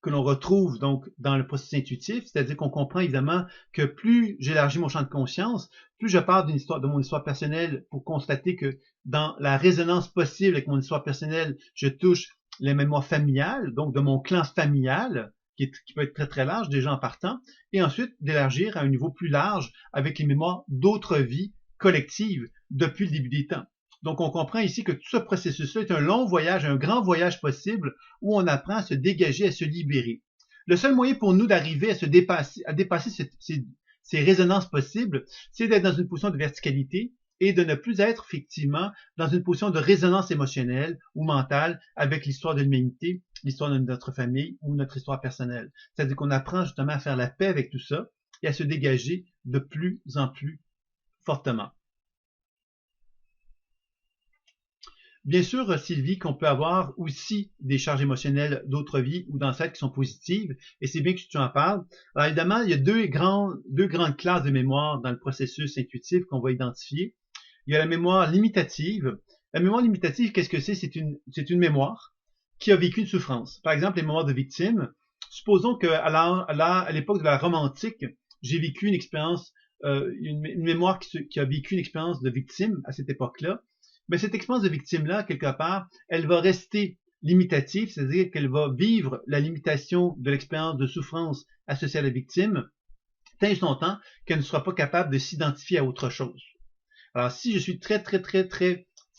que l'on retrouve donc dans le processus intuitif, c'est-à-dire qu'on comprend évidemment que plus j'élargis mon champ de conscience, plus je pars d'une histoire, de mon histoire personnelle pour constater que dans la résonance possible avec mon histoire personnelle, je touche les mémoires familiales, donc de mon clan familial, qui peut être très très large déjà en partant, et ensuite d'élargir à un niveau plus large avec les mémoires d'autres vies collectives depuis le début des temps. Donc, on comprend ici que tout ce processus-là est un long voyage, un grand voyage possible où on apprend à se dégager, à se libérer. Le seul moyen pour nous d'arriver à dépasser ces résonances possibles, c'est d'être dans une position de verticalité et de ne plus être effectivement dans une position de résonance émotionnelle ou mentale avec l'histoire de l'humanité, l'histoire de notre famille ou notre histoire personnelle. C'est-à-dire qu'on apprend justement à faire la paix avec tout ça et à se dégager de plus en plus fortement. Bien sûr, Sylvie, qu'on peut avoir aussi des charges émotionnelles d'autres vies ou d'ancêtres qui sont positives, et c'est bien que tu en parles. Alors évidemment, il y a deux grandes classes de mémoire dans le processus intuitif qu'on va identifier. Il y a la mémoire limitative. La mémoire limitative, qu'est-ce que c'est? C'est une mémoire qui a vécu une souffrance. Par exemple, les mémoires de victimes. Supposons qu'à l'époque de la Rome antique, j'ai vécu une expérience, une mémoire qui a vécu une expérience de victime à cette époque-là. Mais cette expérience de victime-là, quelque part, elle va rester limitative, c'est-à-dire qu'elle va vivre la limitation de l'expérience de souffrance associée à la victime, tant et longtemps qu'elle ne sera pas capable de s'identifier à autre chose. Alors, si je suis très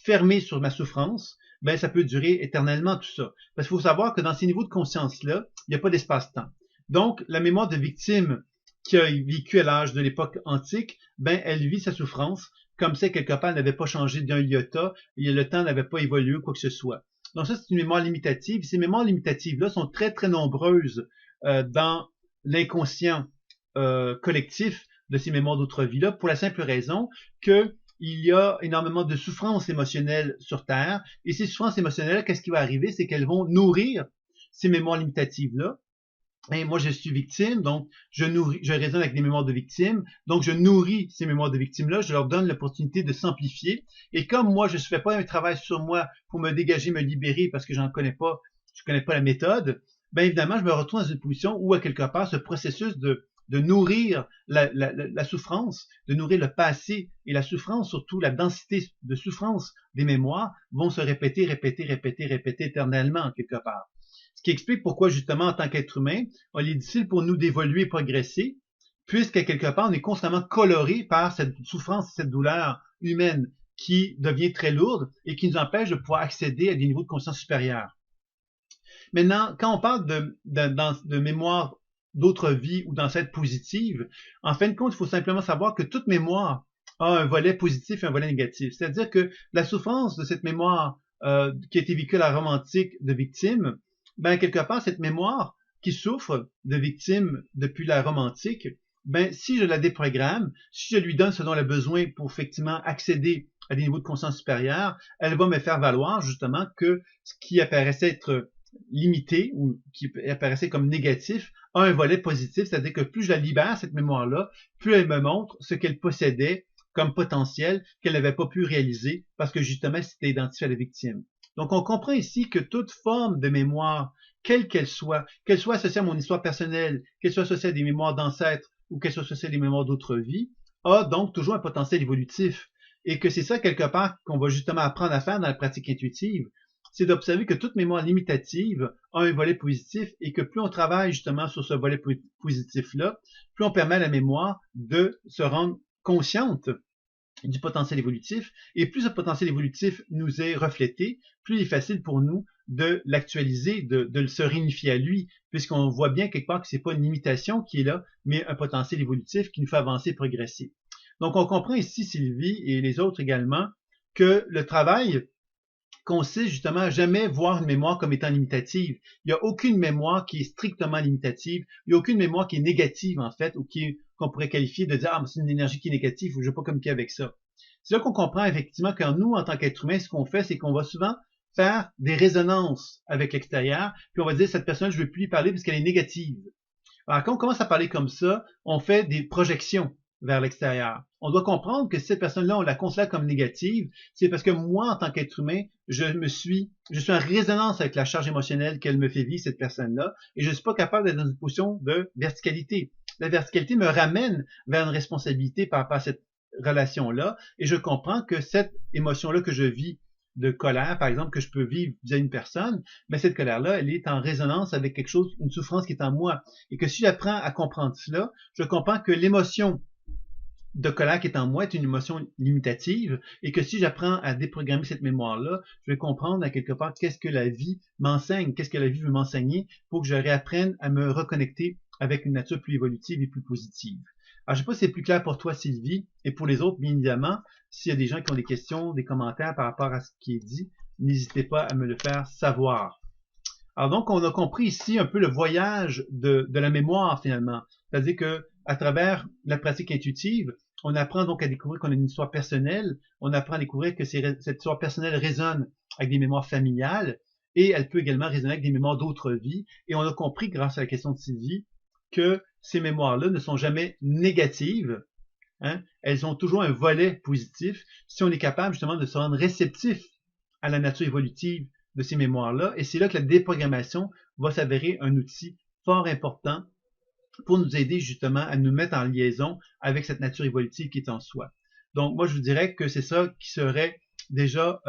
fermé sur ma souffrance, ben ça peut durer éternellement tout ça. Parce qu'il faut savoir que dans ces niveaux de conscience-là, il n'y a pas d'espace-temps. Donc, la mémoire de victime qui a vécu à l'âge de l'époque antique, ben elle vit sa souffrance comme si quelque part elle n'avait pas changé d'un iota, et le temps n'avait pas évolué ou quoi que ce soit. Donc ça, c'est une mémoire limitative. Ces mémoires limitatives-là sont très nombreuses dans l'inconscient collectif de ces mémoires d'autres vies-là, pour la simple raison que il y a énormément de souffrances émotionnelles sur Terre, et ces souffrances émotionnelles, qu'est-ce qui va arriver? C'est qu'elles vont nourrir ces mémoires limitatives-là. Et moi, je suis victime, donc je résonne avec des mémoires de victimes, donc je nourris ces mémoires de victimes-là, je leur donne l'opportunité de s'amplifier. Et comme moi, je ne fais pas un travail sur moi pour me dégager, me libérer, parce que je connais pas la méthode, bien évidemment, je me retrouve dans une position où, à quelque part, ce processus de nourrir la souffrance, de nourrir le passé et la souffrance, surtout la densité de souffrance des mémoires, vont se répéter éternellement, quelque part. Ce qui explique pourquoi, justement, en tant qu'être humain, il est difficile pour nous d'évoluer et progresser, puisqu'à quelque part, on est constamment coloré par cette souffrance, cette douleur humaine qui devient très lourde et qui nous empêche de pouvoir accéder à des niveaux de conscience supérieurs. Maintenant, quand on parle de mémoire d'autres vies ou d'ancêtres positives, en fin de compte, il faut simplement savoir que toute mémoire a un volet positif et un volet négatif. C'est-à-dire que la souffrance de cette mémoire qui a été vécue à la Rome antique de victime, ben quelque part, cette mémoire qui souffre de victime depuis la Rome antique, ben si je la déprogramme, si je lui donne ce dont elle a besoin pour effectivement accéder à des niveaux de conscience supérieurs, elle va me faire valoir justement que ce qui apparaissait être limité ou qui apparaissait comme négatif a un volet positif, c'est-à-dire que plus je la libère, cette mémoire-là, plus elle me montre ce qu'elle possédait comme potentiel qu'elle n'avait pas pu réaliser parce que justement, c'était identifié à la victime. Donc, on comprend ici que toute forme de mémoire, quelle qu'elle soit associée à mon histoire personnelle, qu'elle soit associée à des mémoires d'ancêtres ou qu'elle soit associée à des mémoires d'autres vies, a donc toujours un potentiel évolutif. Et que c'est ça, quelque part, qu'on va justement apprendre à faire dans la pratique intuitive, c'est d'observer que toute mémoire limitative a un volet positif et que plus on travaille justement sur ce volet positif-là, plus on permet à la mémoire de se rendre consciente du potentiel évolutif, et plus ce potentiel évolutif nous est reflété, plus il est facile pour nous de l'actualiser, de se réunifier à lui, puisqu'on voit bien quelque part que c'est pas une limitation qui est là, mais un potentiel évolutif qui nous fait avancer et progresser. Donc on comprend ici, Sylvie et les autres également, que le travail consiste justement à jamais voir une mémoire comme étant limitative. Il n'y a aucune mémoire qui est strictement limitative. Il n'y a aucune mémoire qui est négative, en fait, ou qu'on pourrait qualifier de dire, ah, c'est une énergie qui est négative, ou je ne vais pas communiquer avec ça. C'est là qu'on comprend effectivement que nous, en tant qu'être humain, ce qu'on fait, c'est qu'on va souvent faire des résonances avec l'extérieur, puis on va dire, cette personne, je ne veux plus lui parler parce qu'elle est négative. Alors, quand on commence à parler comme ça, on fait des projections vers l'extérieur. On doit comprendre que si cette personne-là, on la considère comme négative, c'est parce que moi, en tant qu'être humain, je suis en résonance avec la charge émotionnelle qu'elle me fait vivre, cette personne-là, et je ne suis pas capable d'être dans une position de verticalité. La verticalité me ramène vers une responsabilité par rapport à cette relation-là, et je comprends que cette émotion-là que je vis de colère, par exemple, que je peux vivre vis-à-vis d'une personne, mais cette colère-là, elle est en résonance avec quelque chose, une souffrance qui est en moi. Et que si j'apprends à comprendre cela, je comprends que l'émotion de colère qui est en moi est une émotion limitative et que si j'apprends à déprogrammer cette mémoire-là, je vais comprendre à quelque part qu'est-ce que la vie m'enseigne, qu'est-ce que la vie veut m'enseigner pour que je réapprenne à me reconnecter avec une nature plus évolutive et plus positive. Alors, je ne sais pas si c'est plus clair pour toi, Sylvie, et pour les autres, bien évidemment, s'il y a des gens qui ont des questions, des commentaires par rapport à ce qui est dit, n'hésitez pas à me le faire savoir. Alors donc, on a compris ici un peu le voyage de la mémoire finalement. C'est-à-dire que à travers la pratique intuitive, on apprend donc à découvrir qu'on a une histoire personnelle, on apprend à découvrir que cette histoire personnelle résonne avec des mémoires familiales et elle peut également résonner avec des mémoires d'autres vies. Et on a compris, grâce à la question de Sylvie, que ces mémoires-là ne sont jamais négatives. Hein? Elles ont toujours un volet positif si on est capable justement de se rendre réceptif à la nature évolutive de ces mémoires-là. Et c'est là que la déprogrammation va s'avérer un outil fort important pour nous aider justement à nous mettre en liaison avec cette nature évolutive qui est en soi. Donc moi je vous dirais que c'est ça qui serait déjà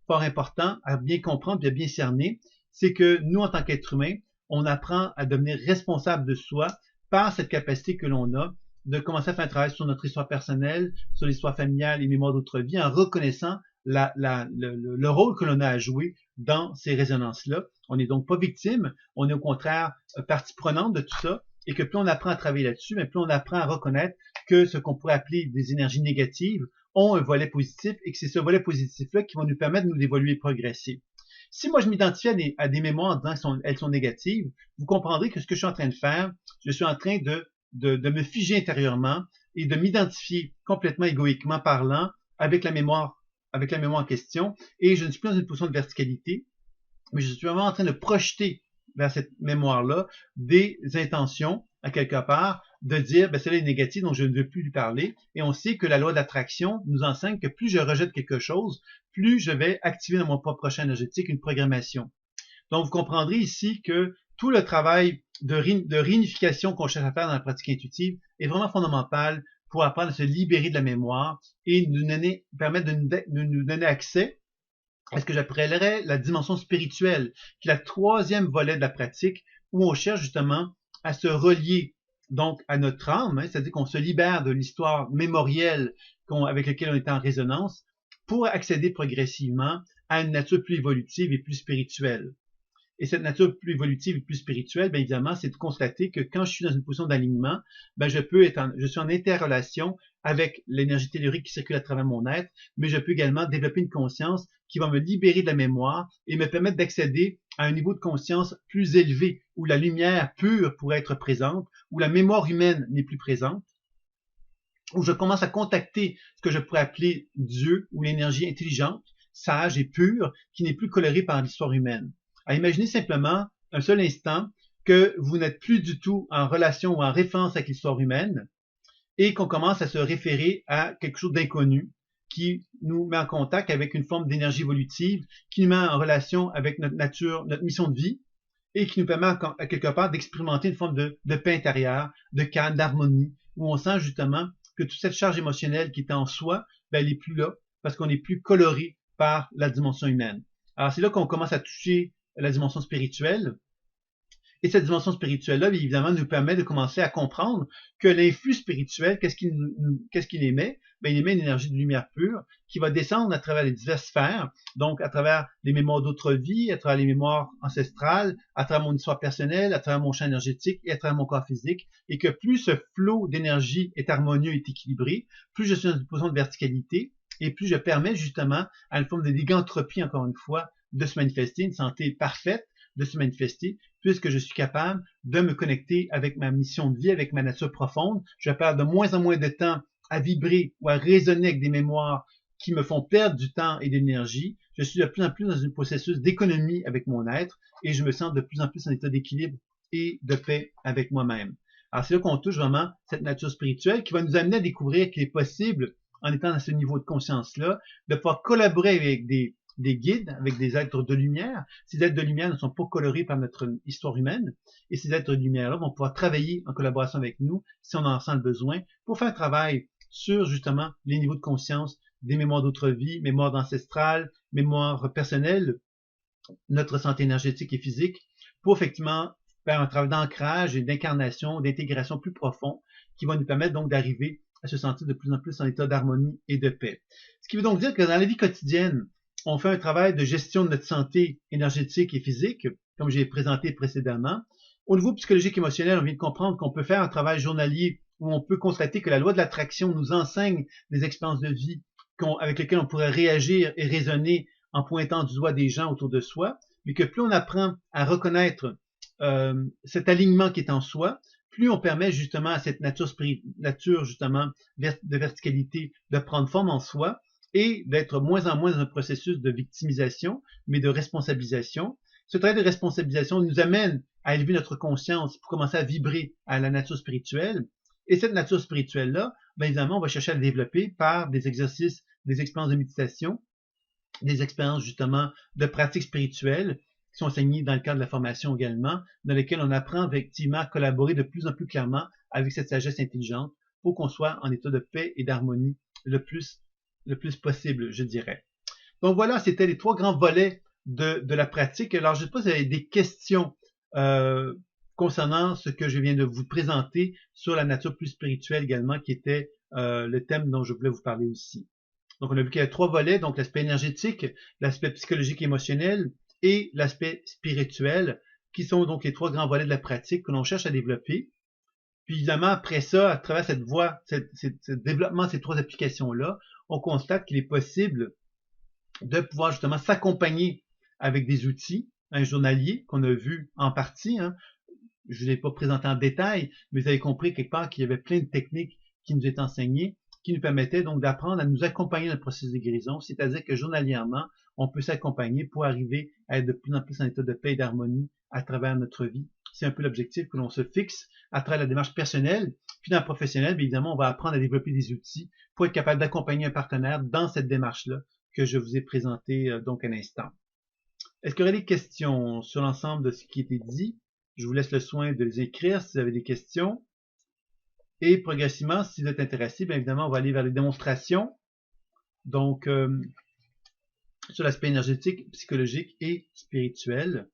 fort important à bien comprendre et à bien cerner, c'est que nous en tant qu'être humain, on apprend à devenir responsable de soi par cette capacité que l'on a de commencer à faire un travail sur notre histoire personnelle, sur l'histoire familiale et mémoire d'autres vies en reconnaissant le rôle que l'on a à jouer dans ces résonances-là. On n'est donc pas victime, on est au contraire partie prenante de tout ça, et que plus on apprend à travailler là-dessus, mais plus on apprend à reconnaître que ce qu'on pourrait appeler des énergies négatives ont un volet positif, et que c'est ce volet positif-là qui va nous permettre de nous évoluer et progresser. Si moi je m'identifie à des mémoires en disant qu'elles sont négatives, vous comprendrez que ce que je suis en train de faire, je suis en train de me figer intérieurement et de m'identifier complètement égoïquement parlant avec la mémoire en question, et je ne suis plus dans une position de verticalité, mais je suis vraiment en train de projeter vers cette mémoire-là des intentions, à quelque part, de dire, ben, celle-là est négative, donc je ne veux plus lui parler. Et on sait que la loi d'attraction nous enseigne que plus je rejette quelque chose, plus je vais activer dans mon propre champ énergétique une programmation. Donc, vous comprendrez ici que tout le travail de réunification qu'on cherche à faire dans la pratique intuitive est vraiment fondamental pour apprendre à se libérer de la mémoire et permettre de nous donner accès à ce que j'appellerais la dimension spirituelle, qui est la troisième volet de la pratique, où on cherche justement à se relier donc à notre âme, hein, c'est-à-dire qu'on se libère de l'histoire mémorielle avec laquelle on est en résonance, pour accéder progressivement à une nature plus évolutive et plus spirituelle. Et cette nature plus évolutive et plus spirituelle, bien évidemment, c'est de constater que quand je suis dans une position d'alignement, ben je suis en interrelation avec l'énergie tellurique qui circule à travers mon être, mais je peux également développer une conscience qui va me libérer de la mémoire et me permettre d'accéder à un niveau de conscience plus élevé, où la lumière pure pourrait être présente, où la mémoire humaine n'est plus présente, où je commence à contacter ce que je pourrais appeler Dieu ou l'énergie intelligente, sage et pure, qui n'est plus colorée par l'histoire humaine. Alors imaginez simplement un seul instant que vous n'êtes plus du tout en relation ou en référence avec l'histoire humaine et qu'on commence à se référer à quelque chose d'inconnu qui nous met en contact avec une forme d'énergie évolutive, qui nous met en relation avec notre nature, notre mission de vie et qui nous permet à quelque part d'expérimenter une forme de paix intérieure, de calme, d'harmonie, où on sent justement que toute cette charge émotionnelle qui est en soi, ben, elle n'est plus là parce qu'on n'est plus coloré par la dimension humaine. Alors c'est là qu'on commence à toucher la dimension spirituelle. Et cette dimension spirituelle-là, évidemment, nous permet de commencer à comprendre que l'influx spirituel, qu'est-ce qu'il émet? Ben, il émet une énergie de lumière pure qui va descendre à travers les diverses sphères, donc à travers les mémoires d'autres vies, à travers les mémoires ancestrales, à travers mon histoire personnelle, à travers mon champ énergétique et à travers mon corps physique, et que plus ce flot d'énergie est harmonieux et équilibré, plus je suis dans une position de verticalité, et plus je permets justement à une forme de légantropie, encore une fois, de se manifester, une santé parfaite, de se manifester, puisque je suis capable de me connecter avec ma mission de vie, avec ma nature profonde. Je perds de moins en moins de temps à vibrer ou à résonner avec des mémoires qui me font perdre du temps et de l'énergie. Je suis de plus en plus dans un processus d'économie avec mon être et je me sens de plus en plus en état d'équilibre et de paix avec moi-même. Alors c'est là qu'on touche vraiment cette nature spirituelle qui va nous amener à découvrir qu'il est possible, en étant à ce niveau de conscience-là, de pouvoir collaborer avec des guides, avec des êtres de lumière. Ces êtres de lumière ne sont pas colorés par notre histoire humaine et ces êtres de lumière-là vont pouvoir travailler en collaboration avec nous si on en sent le besoin pour faire un travail sur justement les niveaux de conscience des mémoires d'autres vies, mémoires ancestrales, mémoires personnelles, notre santé énergétique et physique pour effectivement faire un travail d'ancrage et d'incarnation, d'intégration plus profond qui va nous permettre donc d'arriver à se sentir de plus en plus en état d'harmonie et de paix. Ce qui veut donc dire que dans la vie quotidienne, on fait un travail de gestion de notre santé énergétique et physique, comme j'ai présenté précédemment. Au niveau psychologique et émotionnel, on vient de comprendre qu'on peut faire un travail journalier où on peut constater que la loi de l'attraction nous enseigne des expériences de vie avec lesquelles on pourrait réagir et raisonner en pointant du doigt des gens autour de soi, mais que plus on apprend à reconnaître cet alignement qui est en soi, plus on permet justement à cette nature justement de verticalité de prendre forme en soi et d'être moins en moins dans un processus de victimisation, mais de responsabilisation. Ce travail de responsabilisation nous amène à élever notre conscience pour commencer à vibrer à la nature spirituelle. Et cette nature spirituelle-là, bien évidemment, on va chercher à la développer par des exercices, des expériences de méditation, des expériences justement de pratiques spirituelles qui sont enseignées dans le cadre de la formation également, dans lesquelles on apprend effectivement à collaborer de plus en plus clairement avec cette sagesse intelligente pour qu'on soit en état de paix et d'harmonie le plus possible, je dirais. Donc voilà, c'était les trois grands volets de la pratique. Alors, je ne sais pas si vous avez des questions concernant ce que je viens de vous présenter sur la nature plus spirituelle également, qui était le thème dont je voulais vous parler aussi. Donc, on a vu qu'il y a trois volets, donc l'aspect énergétique, l'aspect psychologique et émotionnel et l'aspect spirituel, qui sont donc les trois grands volets de la pratique que l'on cherche à développer. Puis évidemment, après ça, à travers cette voie, ce développement de ces trois applications-là, on constate qu'il est possible de pouvoir justement s'accompagner avec des outils, un journalier qu'on a vu en partie, hein. Je ne l'ai pas présenté en détail, mais vous avez compris quelque part qu'il y avait plein de techniques qui nous étaient enseignées, qui nous permettaient donc d'apprendre à nous accompagner dans le processus de guérison, c'est-à-dire que journalièrement, on peut s'accompagner pour arriver à être de plus en plus en état de paix et d'harmonie à travers notre vie. C'est un peu l'objectif que l'on se fixe à travers la démarche personnelle. Puis dans le professionnel, bien évidemment, on va apprendre à développer des outils pour être capable d'accompagner un partenaire dans cette démarche-là que je vous ai présenté donc à l'instant. Est-ce qu'il y aurait des questions sur l'ensemble de ce qui a été dit? Je vous laisse le soin de les écrire si vous avez des questions. Et progressivement, si vous êtes intéressé, bien évidemment, on va aller vers les démonstrations. Donc, sur l'aspect énergétique, psychologique et spirituel.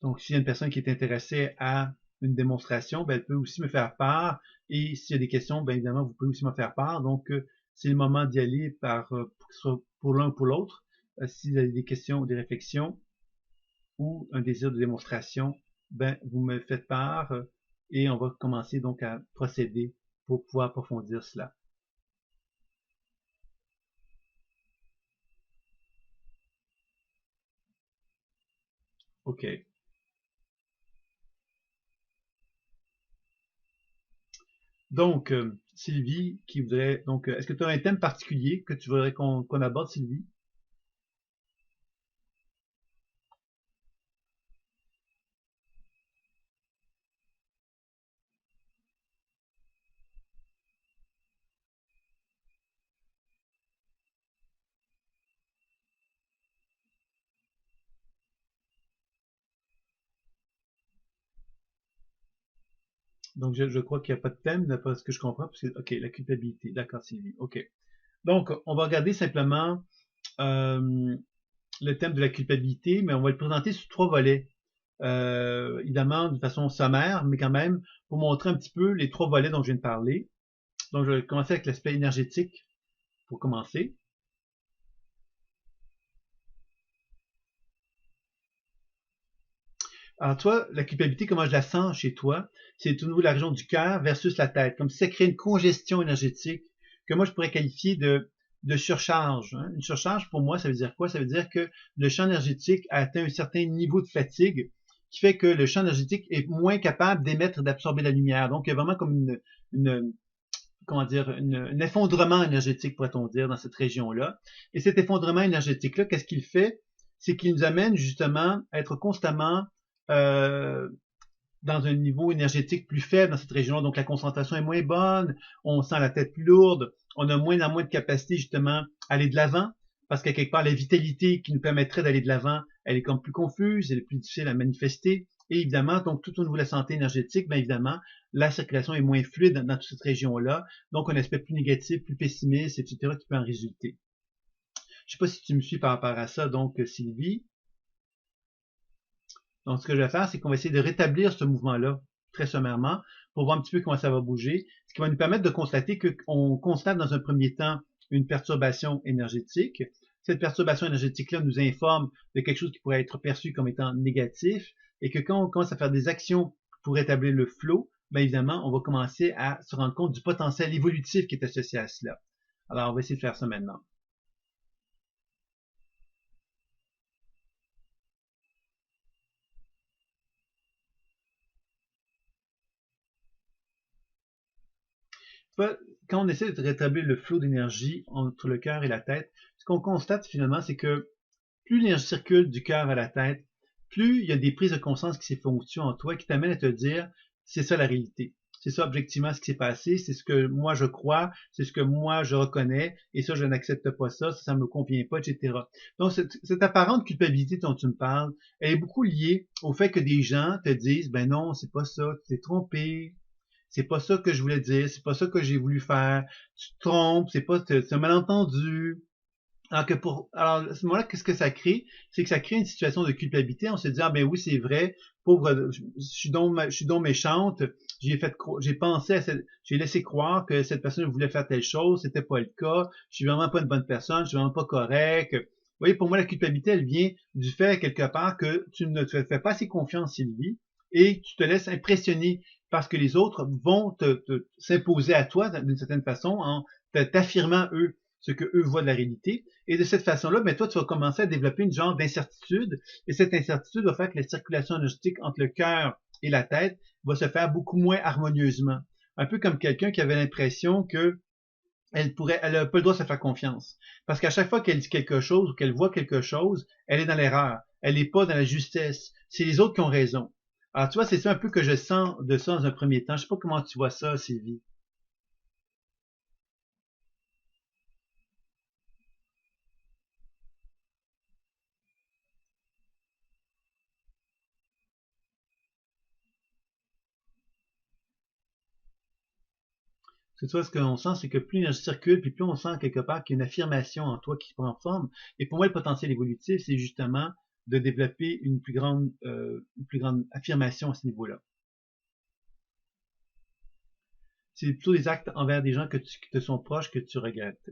Donc, s'il y a une personne qui est intéressée à une démonstration, ben, elle peut aussi me faire part. Et s'il y a des questions, bien évidemment, vous pouvez aussi me faire part. Donc, c'est le moment d'y aller pour l'un ou pour l'autre. Si vous avez des questions ou des réflexions, ou un désir de démonstration, ben, vous me faites part et on va commencer donc à procéder pour pouvoir approfondir cela. OK. Donc, Sylvie qui voudrait, donc, est-ce que tu as un thème particulier que tu voudrais qu'on aborde, Sylvie? Donc, je crois qu'il n'y a pas de thème, d'après ce que je comprends, parce que, OK, la culpabilité. D'accord, Sylvie. OK. Donc, on va regarder simplement euh, le thème de la culpabilité, mais on va le présenter sous trois volets. Évidemment, de façon sommaire, mais quand même, pour montrer un petit peu les trois volets dont je viens de parler. Donc, je vais commencer avec l'aspect énergétique, pour commencer. Alors toi, la culpabilité, comment je la sens chez toi, c'est au niveau de la région du cœur versus la tête, comme si ça crée une congestion énergétique que moi je pourrais qualifier de surcharge. Hein. Une surcharge, pour moi, ça veut dire quoi? Ça veut dire que le champ énergétique a atteint un certain niveau de fatigue qui fait que le champ énergétique est moins capable d'émettre, d'absorber la lumière. Donc, il y a vraiment comme une comment dire, un effondrement énergétique, pourrait-on dire, dans cette région-là. Et cet effondrement énergétique-là, qu'est-ce qu'il fait? C'est qu'il nous amène justement à être constamment euh, dans un niveau énergétique plus faible dans cette région-là. Donc la concentration est moins bonne, on sent la tête plus lourde, on a moins en moins de capacité justement à aller de l'avant, parce qu'à quelque part, la vitalité qui nous permettrait d'aller de l'avant, elle est comme plus confuse, elle est plus difficile à manifester. Et évidemment, donc tout au niveau de la santé énergétique, bien évidemment, la circulation est moins fluide dans toute cette région-là, donc un aspect plus négatif, plus pessimiste, etc., qui peut en résulter. Je ne sais pas si tu me suis par rapport à ça, donc Sylvie. Donc, ce que je vais faire, c'est qu'on va essayer de rétablir ce mouvement-là très sommairement pour voir un petit peu comment ça va bouger, ce qui va nous permettre de constater qu'on constate dans un premier temps une perturbation énergétique. Cette perturbation énergétique-là nous informe de quelque chose qui pourrait être perçu comme étant négatif et que quand on commence à faire des actions pour rétablir le flow, bien évidemment, on va commencer à se rendre compte du potentiel évolutif qui est associé à cela. Alors, on va essayer de faire ça maintenant. Quand on essaie de rétablir le flot d'énergie entre le cœur et la tête, ce qu'on constate finalement, c'est que plus l'énergie circule du cœur à la tête, plus il y a des prises de conscience qui s'effectuent en toi qui t'amènent à te dire, c'est ça la réalité. C'est ça objectivement ce qui s'est passé, c'est ce que moi je crois, c'est ce que moi je reconnais, et ça je n'accepte pas ça ne me convient pas, etc. Donc cette apparente culpabilité dont tu me parles, elle est beaucoup liée au fait que des gens te disent, ben non, c'est pas ça, tu t'es trompé, c'est pas ça que je voulais dire, c'est pas ça que j'ai voulu faire, tu te trompes, c'est un malentendu. Alors à ce moment-là, qu'est-ce que ça crée? C'est que ça crée une situation de culpabilité. On se dit, ah ben oui, c'est vrai, pauvre, je suis donc méchante, j'ai pensé j'ai laissé croire que cette personne voulait faire telle chose, c'était pas le cas, je suis vraiment pas une bonne personne, je suis vraiment pas correct. Vous voyez, pour moi, la culpabilité, elle vient du fait, quelque part, que tu ne te fais pas assez confiance, Sylvie, et tu te laisses impressionner parce que les autres vont s'imposer à toi d'une certaine façon en t'affirmant eux ce que eux voient de la réalité. Et de cette façon-là, ben, toi, tu vas commencer à développer une genre d'incertitude. Et cette incertitude va faire que la circulation énergétique entre le cœur et la tête va se faire beaucoup moins harmonieusement. Un peu comme quelqu'un qui avait l'impression que elle n'a pas le droit de se faire confiance. Parce qu'à chaque fois qu'elle dit quelque chose ou qu'elle voit quelque chose, elle est dans l'erreur. Elle n'est pas dans la justesse. C'est les autres qui ont raison. Alors, tu vois, c'est ça un peu que je sens de ça dans un premier temps. Je sais pas comment tu vois ça, Sylvie. C'est toi, ce qu'on sent, c'est que plus l'énergie circule, puis plus on sent quelque part qu'il y a une affirmation en toi qui prend forme. Et pour moi, le potentiel évolutif, c'est justement de développer une plus grande affirmation à ce niveau-là. C'est plutôt des actes envers des gens qui te sont proches que tu regrettes.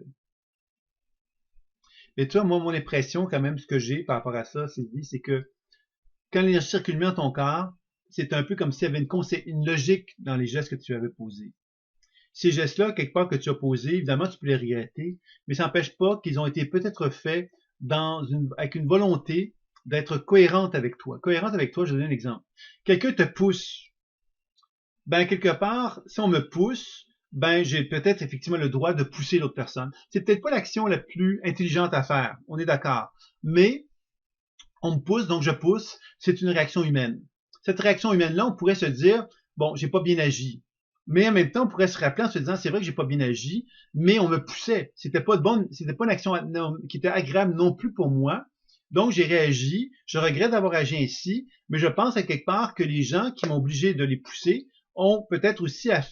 Mais tu vois, moi, mon impression, quand même, ce que j'ai par rapport à ça, Sylvie, c'est que quand l'énergie circule mieux dans ton corps, c'est un peu comme s'il y avait une logique dans les gestes que tu avais posés. Ces gestes-là, quelque part que tu as posés, évidemment, tu peux les regretter, mais ça n'empêche pas qu'ils ont été peut-être faits avec une volonté d'être cohérente avec toi. Cohérente avec toi, je vais donner un exemple. Quelqu'un te pousse. Ben, quelque part, si on me pousse, ben, j'ai peut-être effectivement le droit de pousser l'autre personne. C'est peut-être pas l'action la plus intelligente à faire. On est d'accord. Mais, on me pousse, donc je pousse. C'est une réaction humaine. Cette réaction humaine-là, on pourrait se dire, bon, j'ai pas bien agi. Mais en même temps, on pourrait se rappeler en se disant, c'est vrai que j'ai pas bien agi, mais on me poussait. C'était pas une action qui était agréable non plus pour moi. Donc, j'ai réagi. Je regrette d'avoir agi ainsi, mais je pense à quelque part que les gens qui m'ont obligé de les pousser ont peut-être aussi à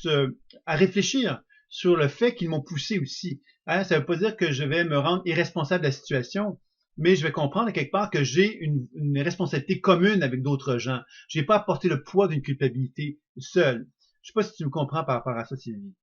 réfléchir sur le fait qu'ils m'ont poussé aussi. Hein, ça veut pas dire que je vais me rendre irresponsable de la situation, mais je vais comprendre à quelque part que j'ai une responsabilité commune avec d'autres gens. J'ai pas à porter le poids d'une culpabilité seule. Je sais pas si tu me comprends par rapport à ça, Sylvie.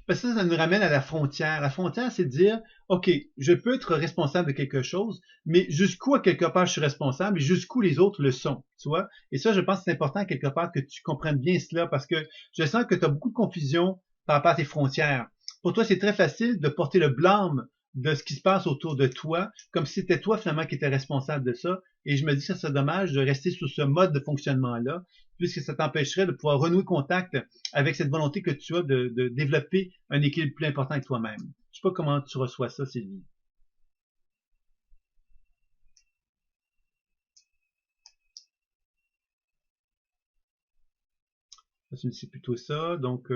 Parce que ça nous ramène à la frontière. La frontière, c'est de dire, OK, je peux être responsable de quelque chose, mais jusqu'où, à quelque part, je suis responsable et jusqu'où les autres le sont, tu vois? Et ça, je pense que c'est important, à quelque part, que tu comprennes bien cela parce que je sens que tu as beaucoup de confusion par rapport à tes frontières. Pour toi, c'est très facile de porter le blâme de ce qui se passe autour de toi, comme si c'était toi, finalement, qui étais responsable de ça. Et je me dis que ça serait dommage de rester sous ce mode de fonctionnement-là, puisque ça t'empêcherait de pouvoir renouer contact avec cette volonté que tu as de développer un équilibre plus important avec toi-même. Je sais pas comment tu reçois ça, Sylvie. C'est plutôt ça. Donc,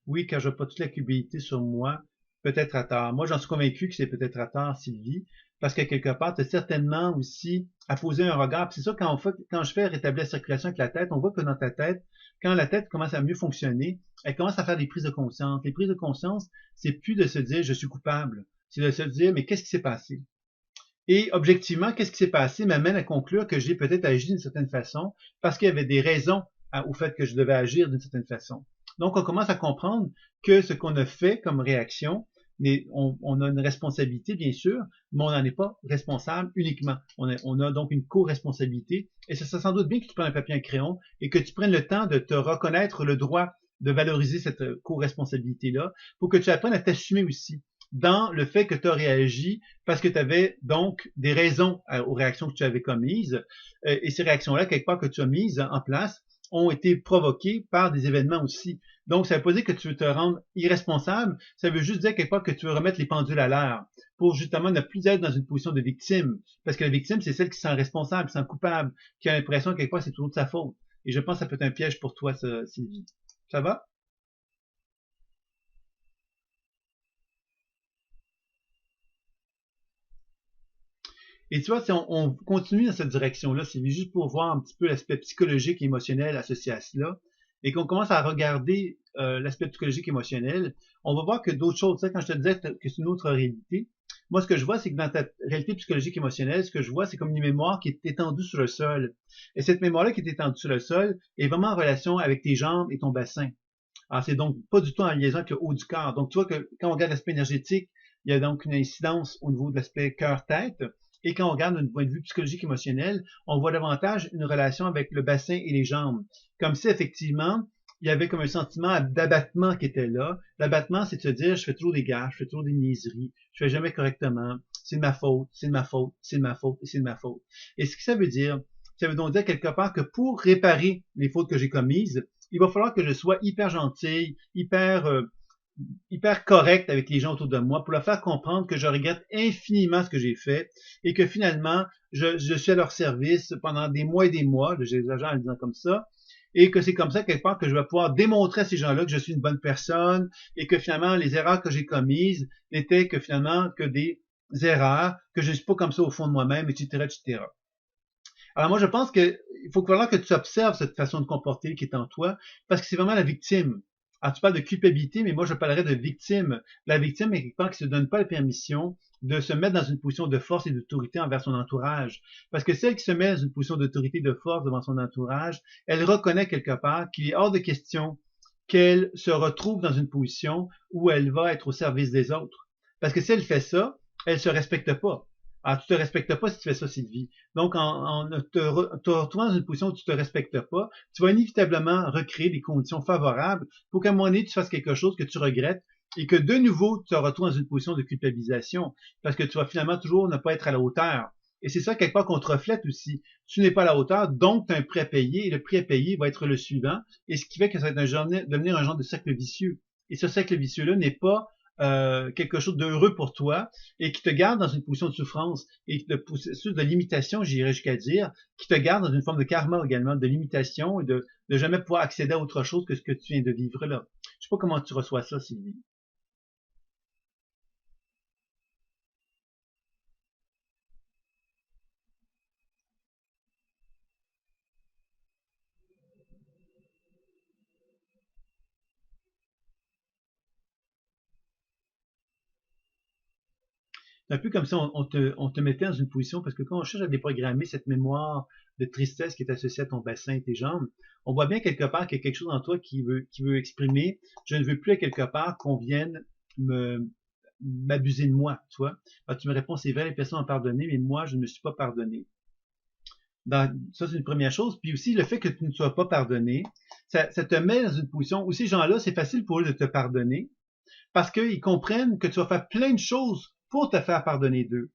oui, quand je n'ai pas toute la culpabilité sur moi, peut-être à tort. Moi, j'en suis convaincu que c'est peut-être à tort, Sylvie, parce que quelque part, tu as certainement aussi à poser un regard. C'est ça, quand je fais rétablir la circulation avec la tête, on voit que dans ta tête, quand la tête commence à mieux fonctionner, elle commence à faire des prises de conscience. Les prises de conscience, c'est plus de se dire je suis coupable, c'est de se dire mais qu'est-ce qui s'est passé? Et objectivement, qu'est-ce qui s'est passé m'amène à conclure que j'ai peut-être agi d'une certaine façon parce qu'il y avait des raisons au fait que je devais agir d'une certaine façon. Donc, on commence à comprendre que ce qu'on a fait comme réaction, on a une responsabilité, bien sûr, mais on n'en est pas responsable uniquement. On a donc une co-responsabilité. Et c'est sans doute bien que tu prennes un papier et un crayon et que tu prennes le temps de te reconnaître le droit de valoriser cette co-responsabilité-là pour que tu apprennes à t'assumer aussi dans le fait que tu as réagi parce que tu avais donc des raisons aux réactions que tu avais commises. Et ces réactions-là, quelque part que tu as mises en place, ont été provoquées par des événements aussi. Donc, ça veut pas dire que tu veux te rendre irresponsable, ça veut juste dire quelque part que tu veux remettre les pendules à l'heure pour justement ne plus être dans une position de victime. Parce que la victime, c'est celle qui se sent responsable, qui se sent coupable, qui a l'impression quelque part que c'est toujours de sa faute. Et je pense que ça peut être un piège pour toi, Sylvie. Ça va? Et tu vois, si on continue dans cette direction-là, c'est juste pour voir un petit peu l'aspect psychologique et émotionnel associé à cela, et qu'on commence à regarder l'aspect psychologique et émotionnel, on va voir que d'autres choses, tu sais, quand je te disais que c'est une autre réalité, moi ce que je vois, c'est que dans ta réalité psychologique et émotionnelle, ce que je vois, c'est comme une mémoire qui est étendue sur le sol. Et cette mémoire-là qui est étendue sur le sol est vraiment en relation avec tes jambes et ton bassin. Alors, c'est donc pas du tout en liaison avec le haut du corps. Donc, tu vois que quand on regarde l'aspect énergétique, il y a donc une incidence au niveau de l'aspect cœur-tête. Et quand on regarde d'un point de vue psychologique émotionnel, on voit davantage une relation avec le bassin et les jambes. Comme si, effectivement, il y avait comme un sentiment d'abattement qui était là. L'abattement, c'est de se dire, je fais toujours des gaffes, je fais toujours des niaiseries, je fais jamais correctement, c'est de ma faute, c'est de ma faute, c'est de ma faute, et c'est de ma faute. Et ce que ça veut donc dire quelque part que pour réparer les fautes que j'ai commises, il va falloir que je sois hyper gentil, hyper correct avec les gens autour de moi pour leur faire comprendre que je regrette infiniment ce que j'ai fait et que finalement, je suis à leur service pendant des mois et des mois, j'exagère en le disant comme ça, et que c'est comme ça, quelque part, que je vais pouvoir démontrer à ces gens-là que je suis une bonne personne et que finalement, les erreurs que j'ai commises n'étaient que finalement que des erreurs, que je ne suis pas comme ça au fond de moi-même, etc., etc. Alors moi, je pense qu'il faut falloir que tu observes cette façon de comporter qui est en toi, parce que c'est vraiment la victime. Alors tu parles de culpabilité, mais moi je parlerais de victime. La victime est quelque part qui ne se donne pas la permission de se mettre dans une position de force et d'autorité envers son entourage. Parce que celle qui se met dans une position d'autorité et de force devant son entourage, elle reconnaît quelque part qu'il est hors de question qu'elle se retrouve dans une position où elle va être au service des autres. Parce que si elle fait ça, elle se respecte pas. Alors, tu te respectes pas si tu fais ça, Sylvie. Donc, en te retrouvant dans une position où tu te respectes pas, tu vas inévitablement recréer des conditions favorables pour qu'à un moment donné, tu fasses quelque chose que tu regrettes et que de nouveau, tu te retrouves dans une position de culpabilisation parce que tu vas finalement toujours ne pas être à la hauteur. Et c'est ça, quelque part, qu'on te reflète aussi. Tu n'es pas à la hauteur, donc tu as un prix à payer, et le prix à payer va être le suivant, et ce qui fait que ça va devenir un genre de cercle vicieux. Et ce cercle vicieux-là n'est pas quelque chose d'heureux pour toi, et qui te garde dans une position de souffrance, et de limitation, j'irais jusqu'à dire, qui te garde dans une forme de karma également, de limitation, et de jamais pouvoir accéder à autre chose que ce que tu viens de vivre là. Je sais pas comment tu reçois ça, Sylvie. C'est un peu comme si on te mettait dans une position, parce que quand on cherche à déprogrammer cette mémoire de tristesse qui est associée à ton bassin et tes jambes, on voit bien quelque part qu'il y a quelque chose en toi qui veut exprimer, je ne veux plus à quelque part qu'on vienne me m'abuser de moi, tu vois. Alors, tu me réponds, c'est vrai, les personnes ont pardonné, mais moi, je ne me suis pas pardonné. Ça, c'est une première chose. Puis aussi, le fait que tu ne sois pas pardonné, ça te met dans une position où ces gens-là, c'est facile pour eux de te pardonner, parce qu'ils comprennent que tu vas faire plein de choses pour te faire pardonner d'eux.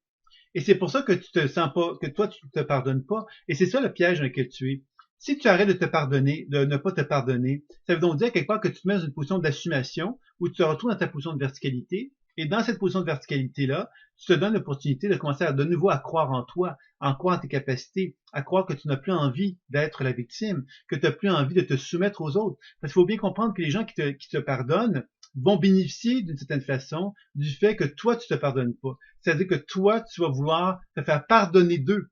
Et c'est pour ça que tu te sens pas, que toi, tu te pardonnes pas. Et c'est ça le piège dans lequel tu es. Si tu arrêtes de te pardonner, de ne pas te pardonner, ça veut donc dire quelque part que tu te mets dans une position d'assumation où tu te retrouves dans ta position de verticalité. Et dans cette position de verticalité-là, tu te donnes l'opportunité de commencer de nouveau à croire en toi, à croire en tes capacités, à croire que tu n'as plus envie d'être la victime, que tu n'as plus envie de te soumettre aux autres. Parce qu'il faut bien comprendre que les gens qui te pardonnent vont bénéficier d'une certaine façon du fait que toi, tu te pardonnes pas. C'est-à-dire que toi, tu vas vouloir te faire pardonner d'eux.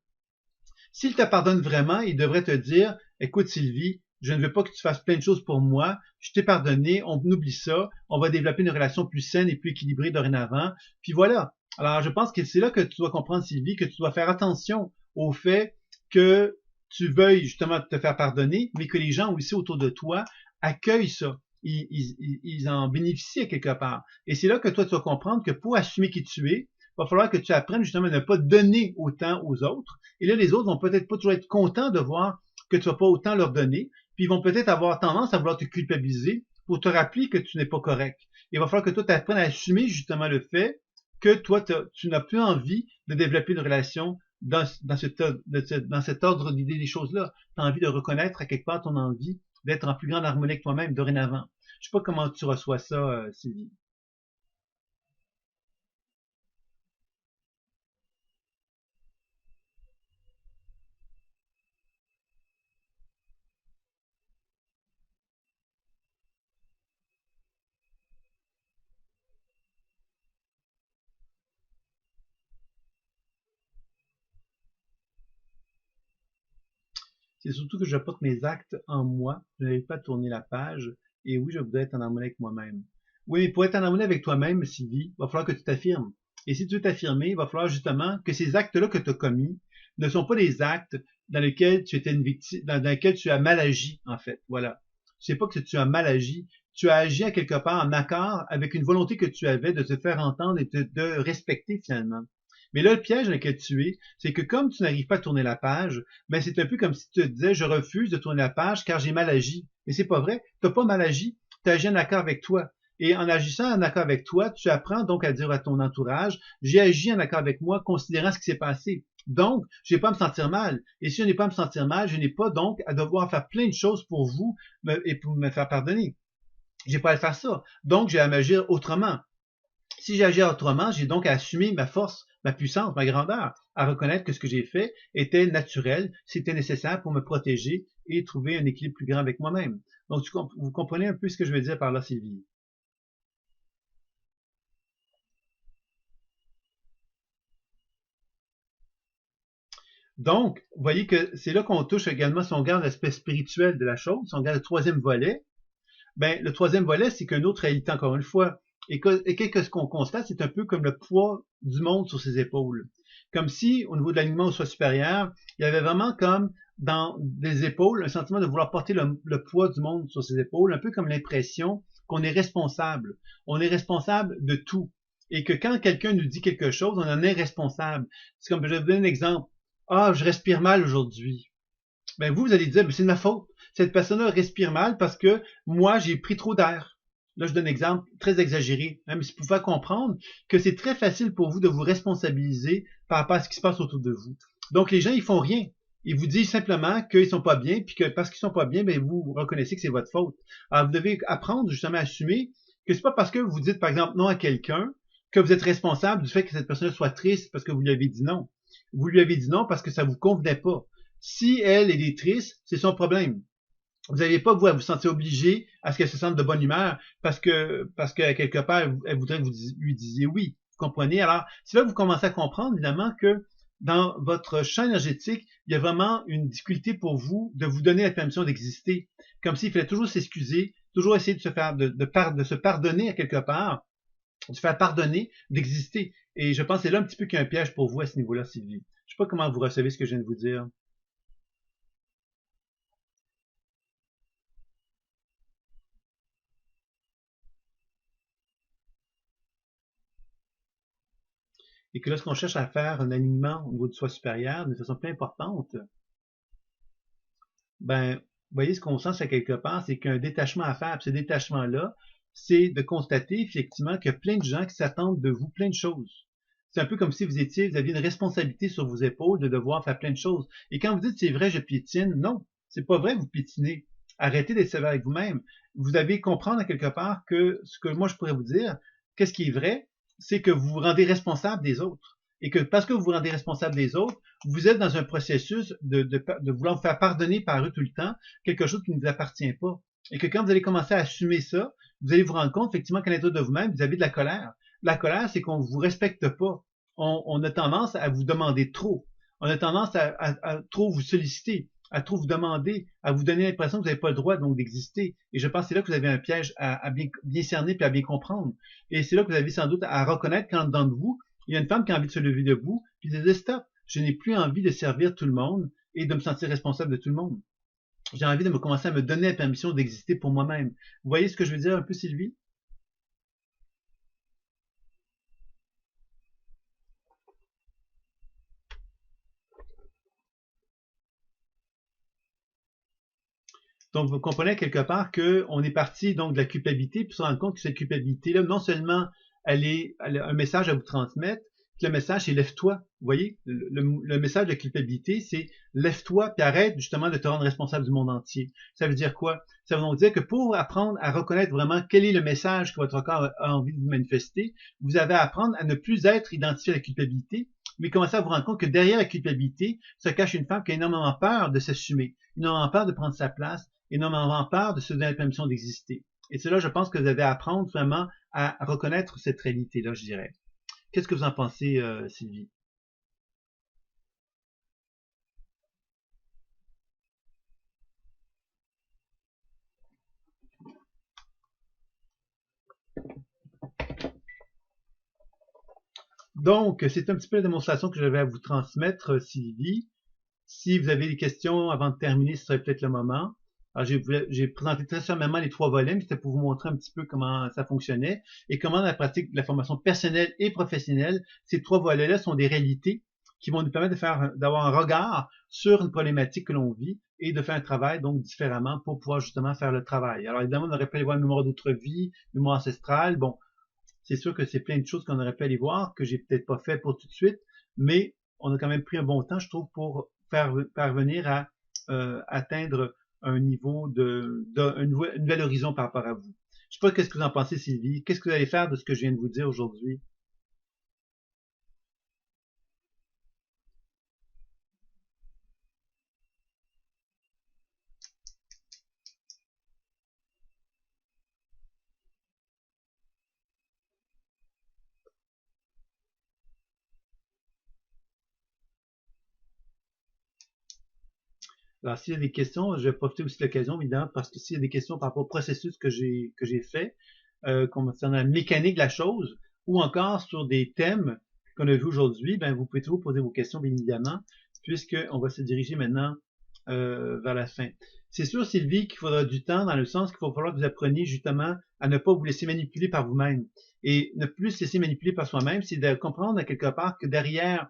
S'il te pardonne vraiment, il devrait te dire, écoute Sylvie, je ne veux pas que tu fasses plein de choses pour moi, je t'ai pardonné, on oublie ça, on va développer une relation plus saine et plus équilibrée dorénavant, puis voilà. Alors je pense que c'est là que tu dois comprendre Sylvie, que tu dois faire attention au fait que tu veuilles justement te faire pardonner, mais que les gens aussi autour de toi accueillent ça. Ils en bénéficient à quelque part. Et c'est là que toi, tu dois comprendre que pour assumer qui tu es, il va falloir que tu apprennes justement à ne pas donner autant aux autres. Et là, les autres vont peut-être pas toujours être contents de voir que tu vas pas autant leur donner, puis ils vont peut-être avoir tendance à vouloir te culpabiliser pour te rappeler que tu n'es pas correct. Il va falloir que toi, tu apprennes à assumer justement le fait que toi, tu n'as plus envie de développer une relation dans cet ordre d'idées des choses-là. Tu as envie de reconnaître à quelque part ton envie d'être en plus grande harmonie avec toi-même dorénavant. Je sais pas comment tu reçois ça, Sylvie. C'est surtout que je porte mes actes en moi, je n'arrive pas à tourner la page, et oui, je voudrais être en harmonie avec moi-même. Oui, mais pour être en harmonie avec toi-même, Sylvie, il va falloir que tu t'affirmes. Et si tu veux t'affirmer, il va falloir justement que ces actes-là que tu as commis ne sont pas des actes dans lesquels tu étais une victime, dans lesquels tu as mal agi, en fait. Voilà. C'est pas que tu as mal agi, tu as agi à quelque part en accord avec une volonté que tu avais de te faire entendre et de respecter finalement. Mais là, le piège dans lequel tu es, c'est que comme tu n'arrives pas à tourner la page, ben c'est un peu comme si tu te disais, je refuse de tourner la page car j'ai mal agi. Mais c'est pas vrai. Tu n'as pas mal agi. Tu as agi en accord avec toi. Et en agissant en accord avec toi, tu apprends donc à dire à ton entourage, j'ai agi en accord avec moi, considérant ce qui s'est passé. Donc, je n'ai pas à me sentir mal. Et si je n'ai pas à me sentir mal, je n'ai pas donc à devoir faire plein de choses pour vous et pour me faire pardonner. J'ai pas à faire ça. Donc, j'ai à m'agir autrement. Si j'agis autrement, j'ai donc à assumer ma force, ma puissance, ma grandeur, à reconnaître que ce que j'ai fait était naturel, c'était nécessaire pour me protéger et trouver un équilibre plus grand avec moi-même. Donc, vous comprenez un peu ce que je veux dire par là, Sylvie. Donc, vous voyez que c'est là qu'on touche également, si on regarde l'aspect spirituel de la chose, si on regarde le troisième volet, ben, le troisième volet, c'est qu'une autre réalité, encore une fois. Ce qu'on constate, c'est un peu comme le poids du monde sur ses épaules. Comme si, au niveau de l'alignement au soi supérieur, il y avait vraiment comme dans des épaules un sentiment de vouloir porter le poids du monde sur ses épaules, un peu comme l'impression qu'on est responsable. On est responsable de tout. Et que quand quelqu'un nous dit quelque chose, on en est responsable. C'est comme, je vais vous donner un exemple. Ah, je respire mal aujourd'hui. Ben vous allez dire, ben, c'est de ma faute. Cette personne-là respire mal parce que moi, j'ai pris trop d'air. Là, je donne un exemple très exagéré, hein, mais c'est pour faire comprendre que c'est très facile pour vous de vous responsabiliser par rapport à ce qui se passe autour de vous. Donc, les gens, ils font rien. Ils vous disent simplement qu'ils sont pas bien, puis que parce qu'ils sont pas bien, ben vous reconnaissez que c'est votre faute. Alors, vous devez apprendre justement à assumer que c'est pas parce que vous dites, par exemple, non à quelqu'un que vous êtes responsable du fait que cette personne soit triste parce que vous lui avez dit non. Vous lui avez dit non parce que ça vous convenait pas. Si elle est triste, c'est son problème. Vous n'avez pas, vous, à vous sentir obligé à ce qu'elle se sente de bonne humeur parce que quelque part, elle voudrait que vous lui disiez oui. Vous comprenez? Alors, c'est là que vous commencez à comprendre, évidemment, que dans votre champ énergétique, il y a vraiment une difficulté pour vous de vous donner la permission d'exister. Comme s'il fallait toujours s'excuser, toujours essayer de se faire, de se pardonner à quelque part, de se faire pardonner d'exister. Et je pense que c'est là un petit peu qu'il y a un piège pour vous à ce niveau-là, Sylvie. Je sais pas comment vous recevez ce que je viens de vous dire. Et que lorsqu'on cherche à faire un alignement au niveau du soi supérieur de façon plus importante, ben, vous voyez, ce qu'on sent à quelque part, c'est qu'il y a un détachement à faire. Puis ce détachement-là, c'est de constater effectivement qu'il y a plein de gens qui s'attendent de vous plein de choses. C'est un peu comme si vous aviez une responsabilité sur vos épaules de devoir faire plein de choses. Et quand vous dites c'est vrai, je piétine, non, c'est pas vrai, vous piétinez. Arrêtez d'être sévère avec vous-même. Vous devez comprendre à quelque part que ce que moi je pourrais vous dire, qu'est-ce qui est vrai, c'est que vous vous rendez responsable des autres. Et que parce que vous vous rendez responsable des autres, vous êtes dans un processus de vouloir vous faire pardonner par eux tout le temps quelque chose qui ne vous appartient pas. Et que quand vous allez commencer à assumer ça, vous allez vous rendre compte effectivement qu'à l'intérieur de vous-même, vous avez de la colère. La colère, c'est qu'on ne vous respecte pas. On a tendance à vous demander trop. On a tendance à trop vous solliciter, à trop vous demander, à vous donner l'impression que vous n'avez pas le droit donc d'exister. Et je pense que c'est là que vous avez un piège à bien cerner puis à bien comprendre. Et c'est là que vous avez sans doute à reconnaître qu'en dedans de vous, il y a une femme qui a envie de se lever debout puis de dire stop, je n'ai plus envie de servir tout le monde et de me sentir responsable de tout le monde. J'ai envie de me commencer à me donner la permission d'exister pour moi-même. Vous voyez ce que je veux dire un peu, Sylvie? Donc, vous comprenez quelque part qu'on est parti donc de la culpabilité, puis se rendre compte que cette culpabilité-là, non seulement elle a un message à vous transmettre, le message c'est lève-toi. Vous voyez, le message de la culpabilité, c'est lève-toi puis arrête justement de te rendre responsable du monde entier. Ça veut dire quoi? Ça veut donc dire que pour apprendre à reconnaître vraiment quel est le message que votre corps a envie de vous manifester, vous avez à apprendre à ne plus être identifié à la culpabilité, mais commencer à vous rendre compte que derrière la culpabilité se cache une femme qui a énormément peur de s'assumer, énormément peur de prendre sa place, énormément peur de se donner la permission d'exister. Et c'est là, je pense que vous avez à apprendre vraiment à reconnaître cette réalité-là, je dirais. Qu'est-ce que vous en pensez, Sylvie? Donc, c'est un petit peu la démonstration que j'avais à vous transmettre, Sylvie. Si vous avez des questions avant de terminer, ce serait peut-être le moment. Alors, j'ai présenté très sommairement les trois volets, mais c'était pour vous montrer un petit peu comment ça fonctionnait et comment dans la pratique de la formation personnelle et professionnelle, ces trois volets-là sont des réalités qui vont nous permettre d'avoir un regard sur une problématique que l'on vit et de faire un travail donc différemment pour pouvoir justement faire le travail. Alors évidemment, on aurait pu aller voir une mémoire d'autre vie, mémoire ancestrale. Bon, c'est sûr que c'est plein de choses qu'on aurait pu aller voir, que j'ai peut-être pas fait pour tout de suite, mais on a quand même pris un bon temps, je trouve, pour faire parvenir à atteindre un niveau un nouvel horizon par rapport à vous. Je sais pas qu'est-ce que vous en pensez, Sylvie. Qu'est-ce que vous allez faire de ce que je viens de vous dire aujourd'hui? Alors, s'il y a des questions, je vais profiter aussi de l'occasion, évidemment, parce que s'il y a des questions par rapport au processus que j'ai fait, concernant la mécanique de la chose, ou encore sur des thèmes qu'on a vus aujourd'hui, ben, vous pouvez toujours poser vos questions, bien évidemment, puisqu'on va se diriger maintenant vers la fin. C'est sûr, Sylvie, qu'il faudra du temps dans le sens qu'il va falloir que vous appreniez justement à ne pas vous laisser manipuler par vous-même. Et ne plus se laisser manipuler par soi-même, c'est de comprendre à quelque part que derrière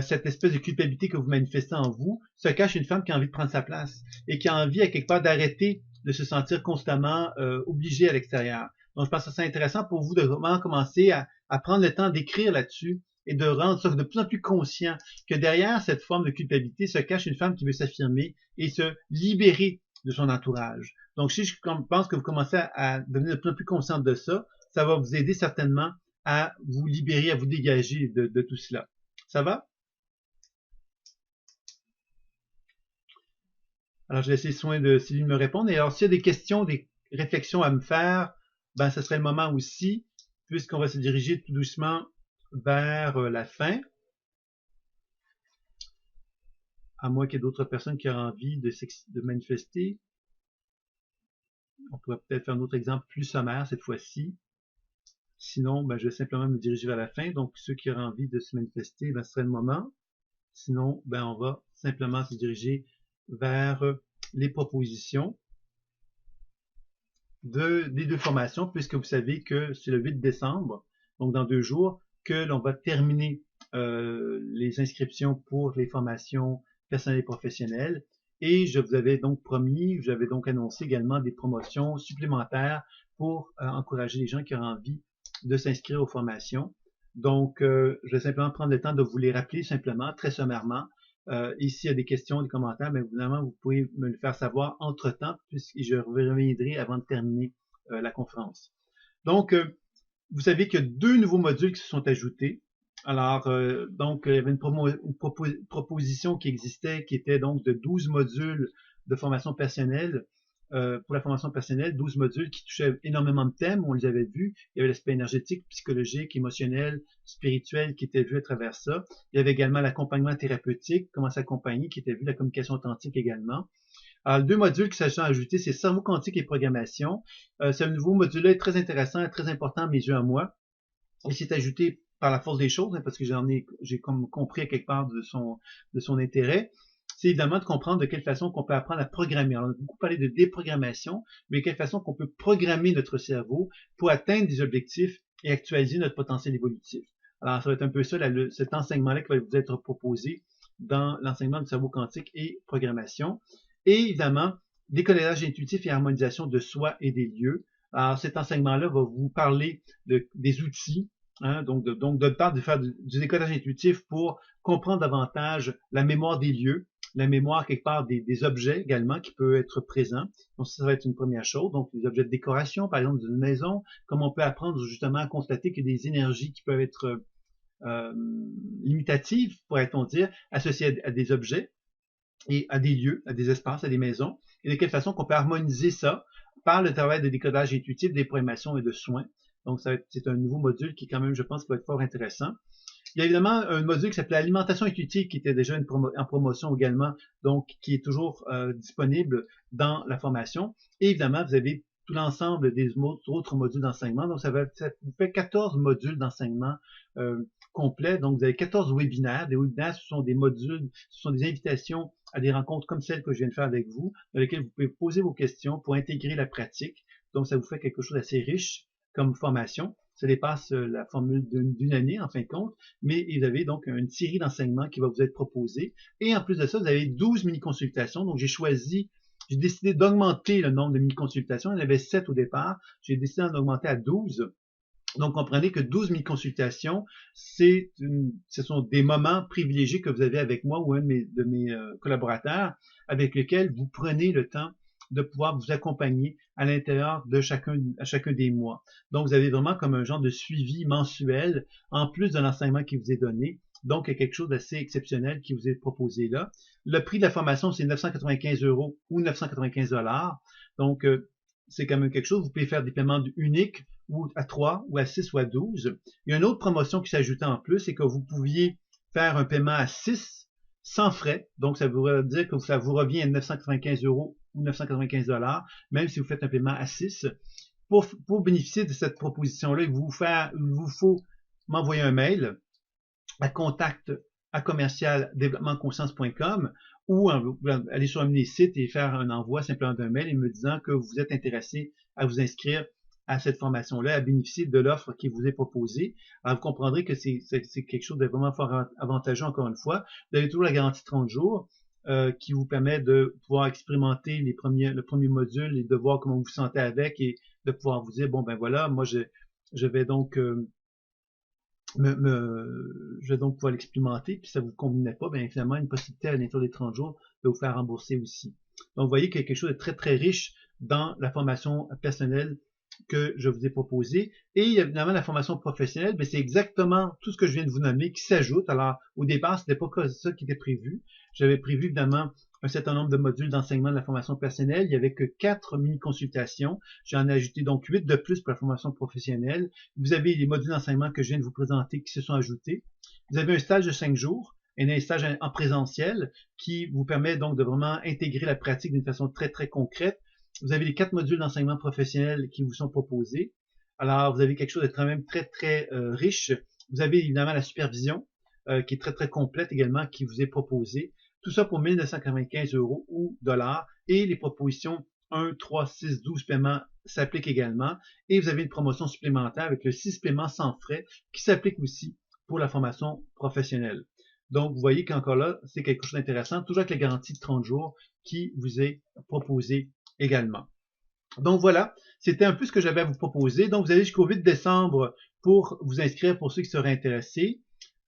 cette espèce de culpabilité que vous manifestez en vous se cache une femme qui a envie de prendre sa place et qui a envie à quelque part d'arrêter de se sentir constamment obligée à l'extérieur. Donc, je pense que c'est intéressant pour vous de vraiment commencer à prendre le temps d'écrire là-dessus et de rendre ça de plus en plus conscient que derrière cette forme de culpabilité se cache une femme qui veut s'affirmer et se libérer de son entourage. Donc, si je pense que vous commencez à devenir de plus en plus consciente de ça, ça va vous aider certainement à vous libérer, à vous dégager de tout cela. Ça va? Alors, je vais laisser soin de Sylvie de me répondre. Et alors, s'il y a des questions, des réflexions à me faire, ben, ce serait le moment aussi, puisqu'on va se diriger tout doucement vers la fin. À moins qu'il y ait d'autres personnes qui aient envie de manifester. On pourrait peut-être faire un autre exemple plus sommaire cette fois-ci. Sinon, ben, je vais simplement me diriger vers la fin. Donc, ceux qui auraient envie de se manifester, ben, ce serait le moment. Sinon, ben, on va simplement se diriger vers les propositions des deux formations, puisque vous savez que c'est le 8 décembre, donc dans 2 jours, que l'on va terminer les inscriptions pour les formations personnelles et professionnelles. Et je vous avais donc promis, j'avais donc annoncé également des promotions supplémentaires pour encourager les gens qui auraient envie de s'inscrire aux formations. Donc, je vais simplement prendre le temps de vous les rappeler simplement, très sommairement. Et s'il y a des questions, des commentaires, bien évidemment, vous pouvez me le faire savoir entre-temps, puisque je reviendrai avant de terminer la conférence. Donc, vous savez qu'il y a 2 nouveaux modules qui se sont ajoutés. Alors, donc, il y avait une proposition qui existait, qui était donc de 12 modules de formation personnelle. Pour la formation personnelle, 12 modules qui touchaient énormément de thèmes, on les avait vus. Il y avait l'aspect énergétique, psychologique, émotionnel, spirituel qui était vu à travers ça. Il y avait également l'accompagnement thérapeutique, comment s'accompagner, qui était vu, la communication authentique également. Alors, 2 modules qui sont ajoutés, c'est cerveau quantique et programmation. Ce nouveau module-là est très intéressant et très important à mes yeux à moi. Il s'est ajouté par la force des choses, hein, parce que j'ai comme compris à quelque part de son intérêt. C'est évidemment de comprendre de quelle façon qu'on peut apprendre à programmer. Alors, on a beaucoup parlé de déprogrammation, mais de quelle façon qu'on peut programmer notre cerveau pour atteindre des objectifs et actualiser notre potentiel évolutif. Alors, ça va être un peu ça, cet enseignement-là qui va vous être proposé dans l'enseignement du cerveau quantique et programmation. Et évidemment, décodage intuitif et harmonisation de soi et des lieux. Alors, cet enseignement-là va vous parler des outils, hein, donc de faire du décodage intuitif pour comprendre davantage la mémoire des lieux, la mémoire quelque part des objets également qui peut être présent. Donc ça va être une première chose. Donc les objets de décoration, par exemple d'une maison, comme on peut apprendre justement à constater qu'il y a des énergies qui peuvent être limitatives, pourrait-on dire, associées à des objets et à des lieux, à des espaces, à des maisons, et de quelle façon qu'on peut harmoniser ça par le travail de décodage intuitif, des programmations et de soins. Donc c'est un nouveau module qui quand même, je pense, va être fort intéressant. Il y a évidemment un module qui s'appelait alimentation intuitive qui était déjà en promotion également, donc qui est toujours disponible dans la formation. Et évidemment, vous avez tout l'ensemble des autres modules d'enseignement. Donc, ça vous fait 14 modules d'enseignement complets. Donc, vous avez 14 webinaires. Des webinaires, ce sont des modules, ce sont des invitations à des rencontres comme celle que je viens de faire avec vous, dans lesquelles vous pouvez poser vos questions pour intégrer la pratique. Donc, ça vous fait quelque chose d'assez riche comme formation. Ça dépasse la formule d'une année, en fin de compte, mais vous avez donc une série d'enseignements qui va vous être proposée. Et en plus de ça, vous avez 12 mini-consultations. Donc, j'ai décidé d'augmenter le nombre de mini-consultations. Il y en avait 7 au départ. J'ai décidé d'en augmenter à 12. Donc, comprenez que 12 mini-consultations, ce sont des moments privilégiés que vous avez avec moi ou un de mes collaborateurs, avec lesquels vous prenez le temps de pouvoir vous accompagner à l'intérieur de chacun des mois. Donc, vous avez vraiment comme un genre de suivi mensuel, en plus de l'enseignement qui vous est donné. Donc, il y a quelque chose d'assez exceptionnel qui vous est proposé là. Le prix de la formation, c'est 995 € ou 995 $. Donc, c'est quand même quelque chose. Vous pouvez faire des paiements uniques ou à 3, ou à 6, ou à 12. Il y a une autre promotion qui s'ajoute en plus, c'est que vous pouviez faire un paiement à 6 sans frais. Donc, ça voudrait dire que ça vous revient à 995 € ou 995 $, même si vous faites un paiement à 6. Pour bénéficier de cette proposition-là, il vous faut m'envoyer un mail à contact@commercialdéveloppementconscience.com ou aller sur un de mes sites et faire un envoi simplement d'un mail et me disant que vous êtes intéressé à vous inscrire à cette formation-là, à bénéficier de l'offre qui vous est proposée. Alors, vous comprendrez que c'est quelque chose de vraiment fort avantageux, encore une fois. Vous avez toujours la garantie 30 jours qui vous permet de pouvoir expérimenter le premier module et de voir comment vous vous sentez avec et de pouvoir vous dire, bon, ben voilà, moi, je vais donc je vais donc pouvoir l'expérimenter, puis ça vous convenait pas, bien évidemment, une possibilité à l'intérieur des 30 jours de vous faire rembourser aussi. Donc, vous voyez qu'il y a quelque chose de très, très riche dans la formation personnelle que je vous ai proposé. Et évidemment, la formation professionnelle, c'est exactement tout ce que je viens de vous nommer qui s'ajoute. Alors, au départ, ce n'était pas ça qui était prévu. J'avais prévu, évidemment, un certain nombre de modules d'enseignement de la formation personnelle. Il n'y avait que 4 mini-consultations. J'en ai ajouté donc 8 de plus pour la formation professionnelle. Vous avez les modules d'enseignement que je viens de vous présenter qui se sont ajoutés. Vous avez un stage de 5 jours, un stage en présentiel qui vous permet donc de vraiment intégrer la pratique d'une façon très, très concrète. Vous avez les 4 modules d'enseignement professionnel qui vous sont proposés. Alors, vous avez quelque chose de quand même très, très riche. Vous avez évidemment la supervision qui est très, très complète également qui vous est proposée. Tout ça pour 1995 € ou dollars. Et les propositions 1, 3, 6, 12 paiements s'appliquent également. Et vous avez une promotion supplémentaire avec le 6 paiements sans frais qui s'applique aussi pour la formation professionnelle. Donc, vous voyez qu'encore là, c'est quelque chose d'intéressant, toujours avec la garantie de 30 jours qui vous est proposée également. Donc voilà, c'était un peu ce que j'avais à vous proposer. Donc vous avez jusqu'au 8 décembre pour vous inscrire pour ceux qui seraient intéressés.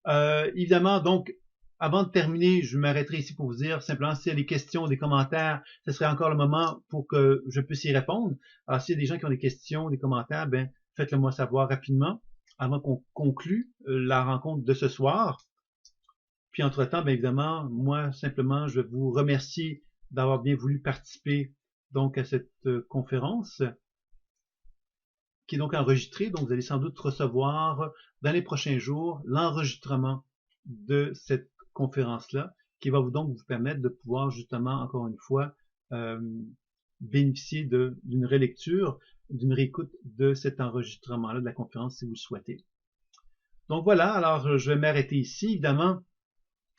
Évidemment, donc, avant de terminer, je m'arrêterai ici pour vous dire simplement s'il y a des questions, des commentaires, ce serait encore le moment pour que je puisse y répondre. Alors s'il y a des gens qui ont des questions, des commentaires, ben faites-le moi savoir rapidement avant qu'on conclue la rencontre de ce soir. Puis entre-temps, bien évidemment, moi simplement, je vais vous remercier d'avoir bien voulu participer donc à cette conférence qui est donc enregistrée. Donc vous allez sans doute recevoir dans les prochains jours l'enregistrement de cette conférence-là qui va donc vous permettre de pouvoir justement, encore une fois, bénéficier d'une relecture, d'une réécoute de cet enregistrement-là de la conférence si vous le souhaitez. Donc voilà, alors je vais m'arrêter ici. Évidemment,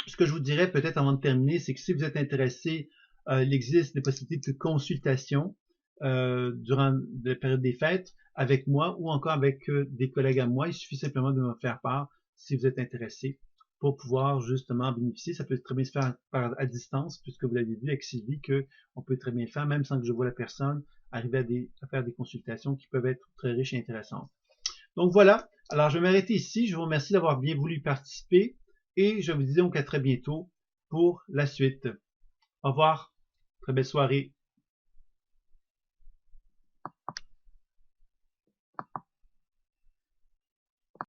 ce que je vous dirais peut-être avant de terminer, c'est que si vous êtes intéressé, il existe des possibilités de consultation durant la période des fêtes avec moi ou encore avec des collègues à moi. Il suffit simplement de me faire part si vous êtes intéressé pour pouvoir justement bénéficier. Ça peut très bien se faire à distance puisque vous l'avez vu avec Sylvie qu'on peut très bien faire même sans que je voie la personne arriver à faire des consultations qui peuvent être très riches et intéressantes. Donc voilà, alors je vais m'arrêter ici. Je vous remercie d'avoir bien voulu participer. Et je vous dis donc à très bientôt pour la suite. Au revoir. Très belle soirée.